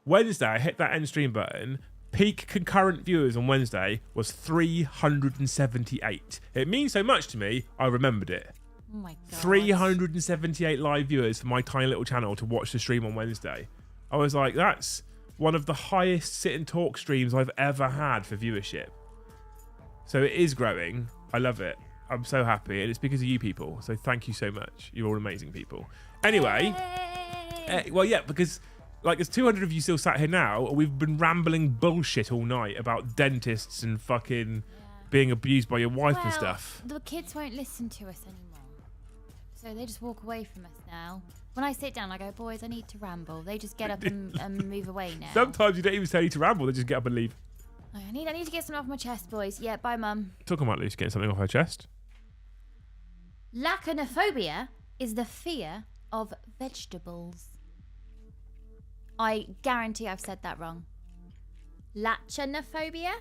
Wednesday, I hit that end stream button. Peak concurrent viewers on Wednesday was 378. It means so much to me, I remembered it. Oh my god. 378 live viewers for my tiny little channel to watch the stream on Wednesday. I was like, that's one of the highest sit and talk streams I've ever had for viewership. So it is growing. I love it. I'm so happy, and it's because of you people. So thank you so much. You're all amazing people. Anyway, well, yeah, because like there's 200 of you still sat here now. We've been rambling bullshit all night about dentists and fucking being abused by your wife and stuff. The kids won't listen to us anymore. So they just walk away from us now. When I sit down, I go, boys, I need to ramble. They just get up and move away now. Sometimes you don't even say you need to ramble. They just get up and leave. I need to get something off my chest, boys. Yeah, bye, Mum. Talking about Lucy getting something off her chest. Lachanophobia is the fear of vegetables. I guarantee I've said that wrong. Lachanophobia?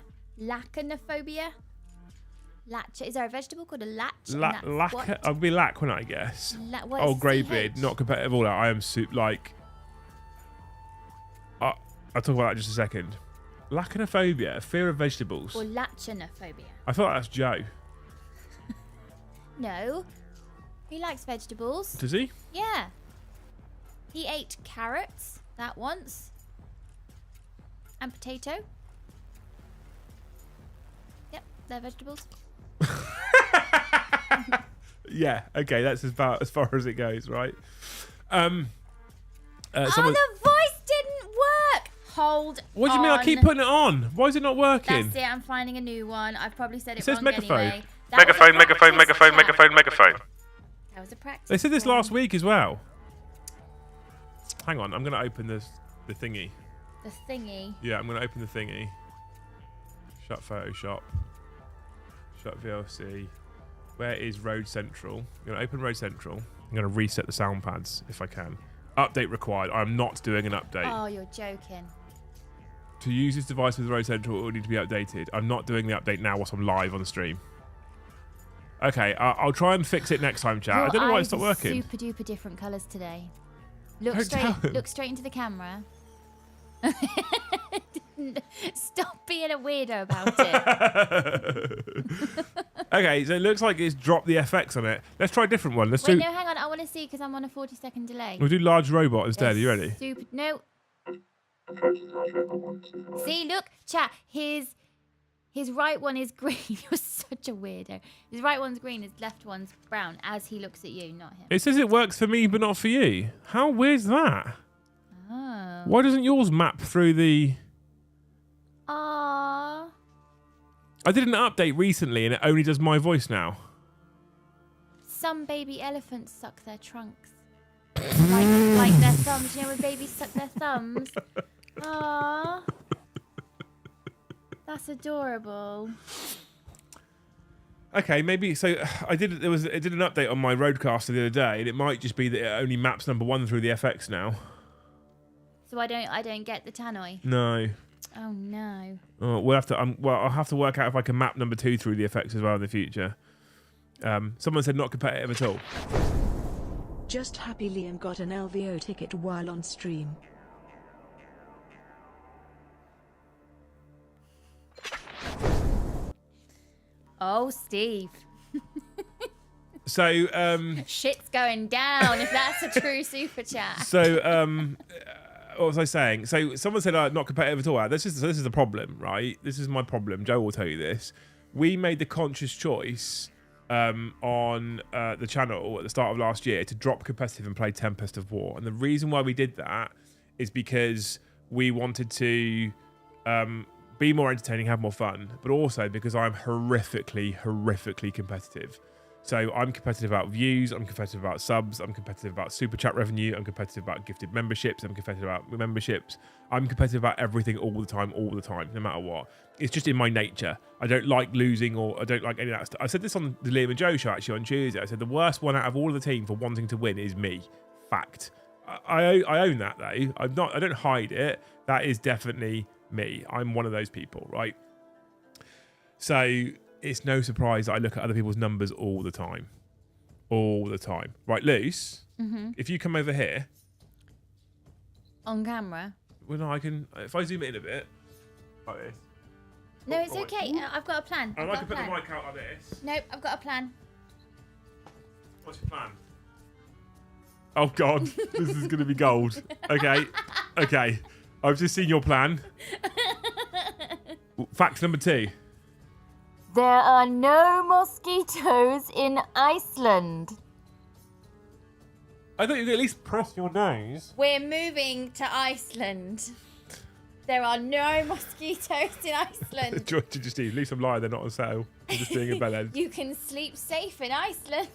Lachanophobia? Is there a vegetable called a lach? I'll be lac, wouldn't I guess? What, greybeard, not competitive. All that. I am like. I'll talk about that in just a second. Lachanophobia, fear of vegetables. Or lachanophobia. I feel like that's Joe. No. He likes vegetables. Does he? Yeah. He ate carrots that once. And potato. Yep, they're vegetables. Yeah, okay, that's about as far as it goes, right? The voice didn't work. Hold on. What do you mean? I keep putting it on. Why is it not working? That's it. I'm finding a new one. I've probably said it says wrong megaphone. anyway. Megaphone. That was a practice. They said this last week as well. Hang on, I'm going to open the thingy. The thingy. Yeah, I'm going to open the thingy. Shut Photoshop. Shut VLC. Where is Road Central? I'm going to open Road Central. I'm going to reset the sound pads if I can. Update required. I'm not doing an update. Oh, you're joking. To use this device with Road Central, it will need to be updated. I'm not doing the update now whilst I'm live on the stream. Okay, I'll try and fix it next time, chat. I don't know why it's not working. Super duper different colours today. Look Don't straight into the camera. Stop being a weirdo about it. Okay, so it looks like it's dropped the FX on it. Let's try a different one. Wait, no, hang on. I want to see because I'm on a 40-second delay. We'll do large robot instead. Are you ready? No. See, look, chat. His right one is green. You're such a weirdo. His right one's green. His left one's brown. As he looks at you, not him. It says it works for me, but not for you. How weird's that? Oh. Why doesn't yours map through the... Aww. I did an update recently, and it only does my voice now. Some baby elephants suck their trunks. like their thumbs. You know when babies suck their thumbs? Aww. That's adorable. Okay, maybe so. It did an update on my Roadcaster the other day, and it might just be that it only maps number 1 through the FX now. So I don't get the tannoy. No. Oh no. Oh, we'll have to. I'll have to work out if I can map number 2 through the FX as well in the future. Someone said not competitive at all. Just happy Liam got an LVO ticket while on stream. Oh, Steve. So shit's going down if that's a true super chat. So what was I saying? So someone said not competitive at all. This is the problem, right? This is my problem. Joe will tell you this. We made the conscious choice on the channel at the start of last year to drop competitive and play Tempest of War. And the reason why we did that is because we wanted to be more entertaining, have more fun, but also because I'm horrifically competitive. So I'm competitive about views, I'm competitive about subs, I'm competitive about super chat revenue, I'm competitive about gifted memberships, I'm competitive about memberships. I'm competitive about everything all the time, no matter what. It's just in my nature. I don't like losing, or I don't like any of that stuff. I said this on the Liam and Joe show actually on Tuesday. I said the worst one out of all of the team for wanting to win is me. Fact. I own that though. I don't hide it. That is definitely me. I'm one of those people, right? So it's no surprise that I look at other people's numbers all the time. Right, Luce, if you come over here. On camera? Well, no, I can, if I zoom it in a bit, like this. No, it's okay. I've got a plan. And I can put the mic out like this. Nope, I've got a plan. What's your plan? Oh, God, this is going to be gold. Okay. I've just seen your plan. Fact number 2. There are no mosquitoes in Iceland. I thought you'd at least press your nose. We're moving to Iceland. There are no mosquitoes in Iceland. Just leave some lie, they're not on sale. I'm just being a bellend. You can sleep safe in Iceland.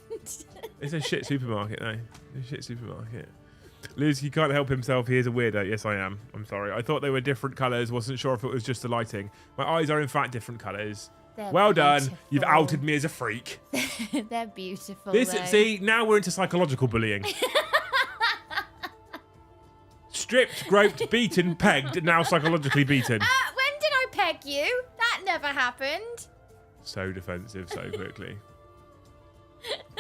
It's a shit supermarket, though. It's a shit supermarket. Liz, he can't help himself. He is a weirdo. Yes, I am. I'm sorry. I thought they were different colours. Wasn't sure if it was just the lighting. My eyes are, in fact, different colours. Well done. You've outed me as a freak. They're beautiful. See, now we're into psychological bullying. Stripped, groped, beaten, pegged, and now psychologically beaten. When did I peg you? That never happened. So defensive so quickly.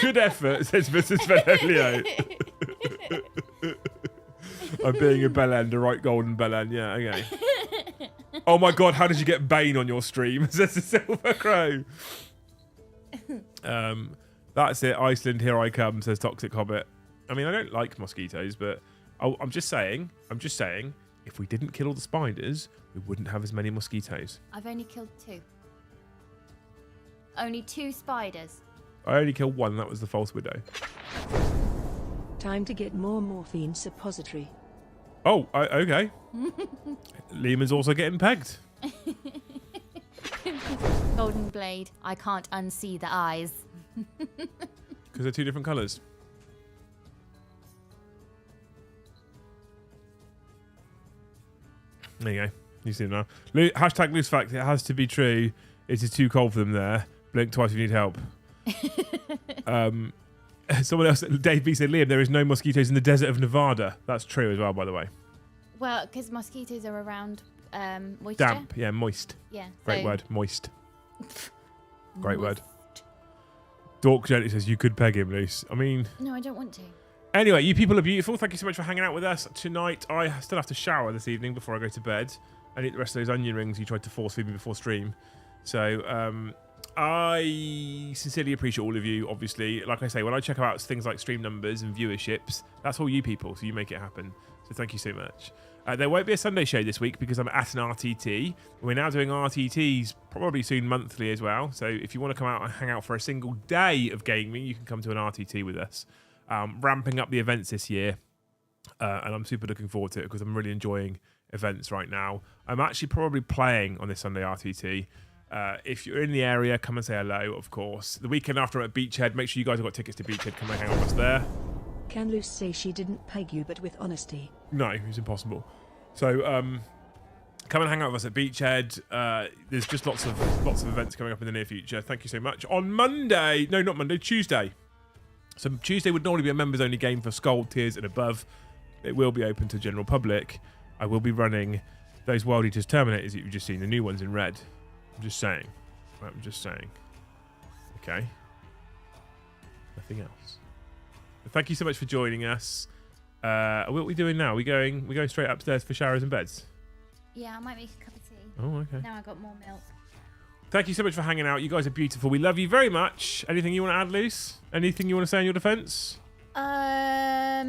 Good effort, says Mrs. Benolio. I'm being a bellend, a right golden bellend. Yeah, okay. Oh my God, how did you get Bane on your stream? Says the Silver Crow. That's it. Iceland, here I come, says Toxic Hobbit. I mean, I don't like mosquitoes, but I'm just saying, if we didn't kill all the spiders, we wouldn't have as many mosquitoes. I've only killed 2. Only 2 spiders. I only killed 1, that was the False Widow. Time to get more morphine suppository. Oh, okay. Lehman's also getting pegged. Golden Blade. I can't unsee the eyes. Because they're 2 different colours. There you go. You see them now. Hashtag loose fact. It has to be true. It is too cold for them there. Blink twice if you need help. Someone else, Dave B said, Liam, there is no mosquitoes in the desert of Nevada. That's true as well, by the way. Well, because mosquitoes are around moisture. Damp, yeah, moist. Yeah. Great so- word, moist. Great word. Dork gently says you could peg him, Luce. I mean... No, I don't want to. Anyway, you people are beautiful. Thank you so much for hanging out with us tonight. I still have to shower this evening before I go to bed and eat the rest of those onion rings you tried to force feed me before stream. So I sincerely appreciate all of you, obviously. Like I say, when I check out things like stream numbers and viewerships, that's all you people, so you make it happen. So thank you so much. There won't be a Sunday show this week because I'm at an RTT. We're now doing RTTs probably soon monthly as well. So if you want to come out and hang out for a single day of gaming, you can come to an RTT with us. Ramping up the events this year. And I'm super looking forward to it because I'm really enjoying events right now. I'm actually probably playing on this Sunday RTT. If you're in the area, come and say hello, of course. The weekend after I'm at Beachhead, make sure you guys have got tickets to Beachhead. Come and hang out with us there. Can Luce say she didn't peg you but with honesty? No, it's impossible. So come and hang out with us at Beachhead. There's just lots of events coming up in the near future. Thank you so much. On Monday, no, not Monday, Tuesday. So Tuesday would normally be a members only game for Scold tiers and above. It will be open to general public. I will be running those Wild Eaters Terminators that you've just seen, the new ones in red. I'm just saying. Okay. Nothing else. But thank you so much for joining us. What are we doing now? We going straight upstairs for showers and beds? Yeah, I might make a cup of tea. Oh, okay. Now I got more milk. Thank you so much for hanging out. You guys are beautiful. We love you very much. Anything you want to add, Luce? Anything you want to say in your defence? No.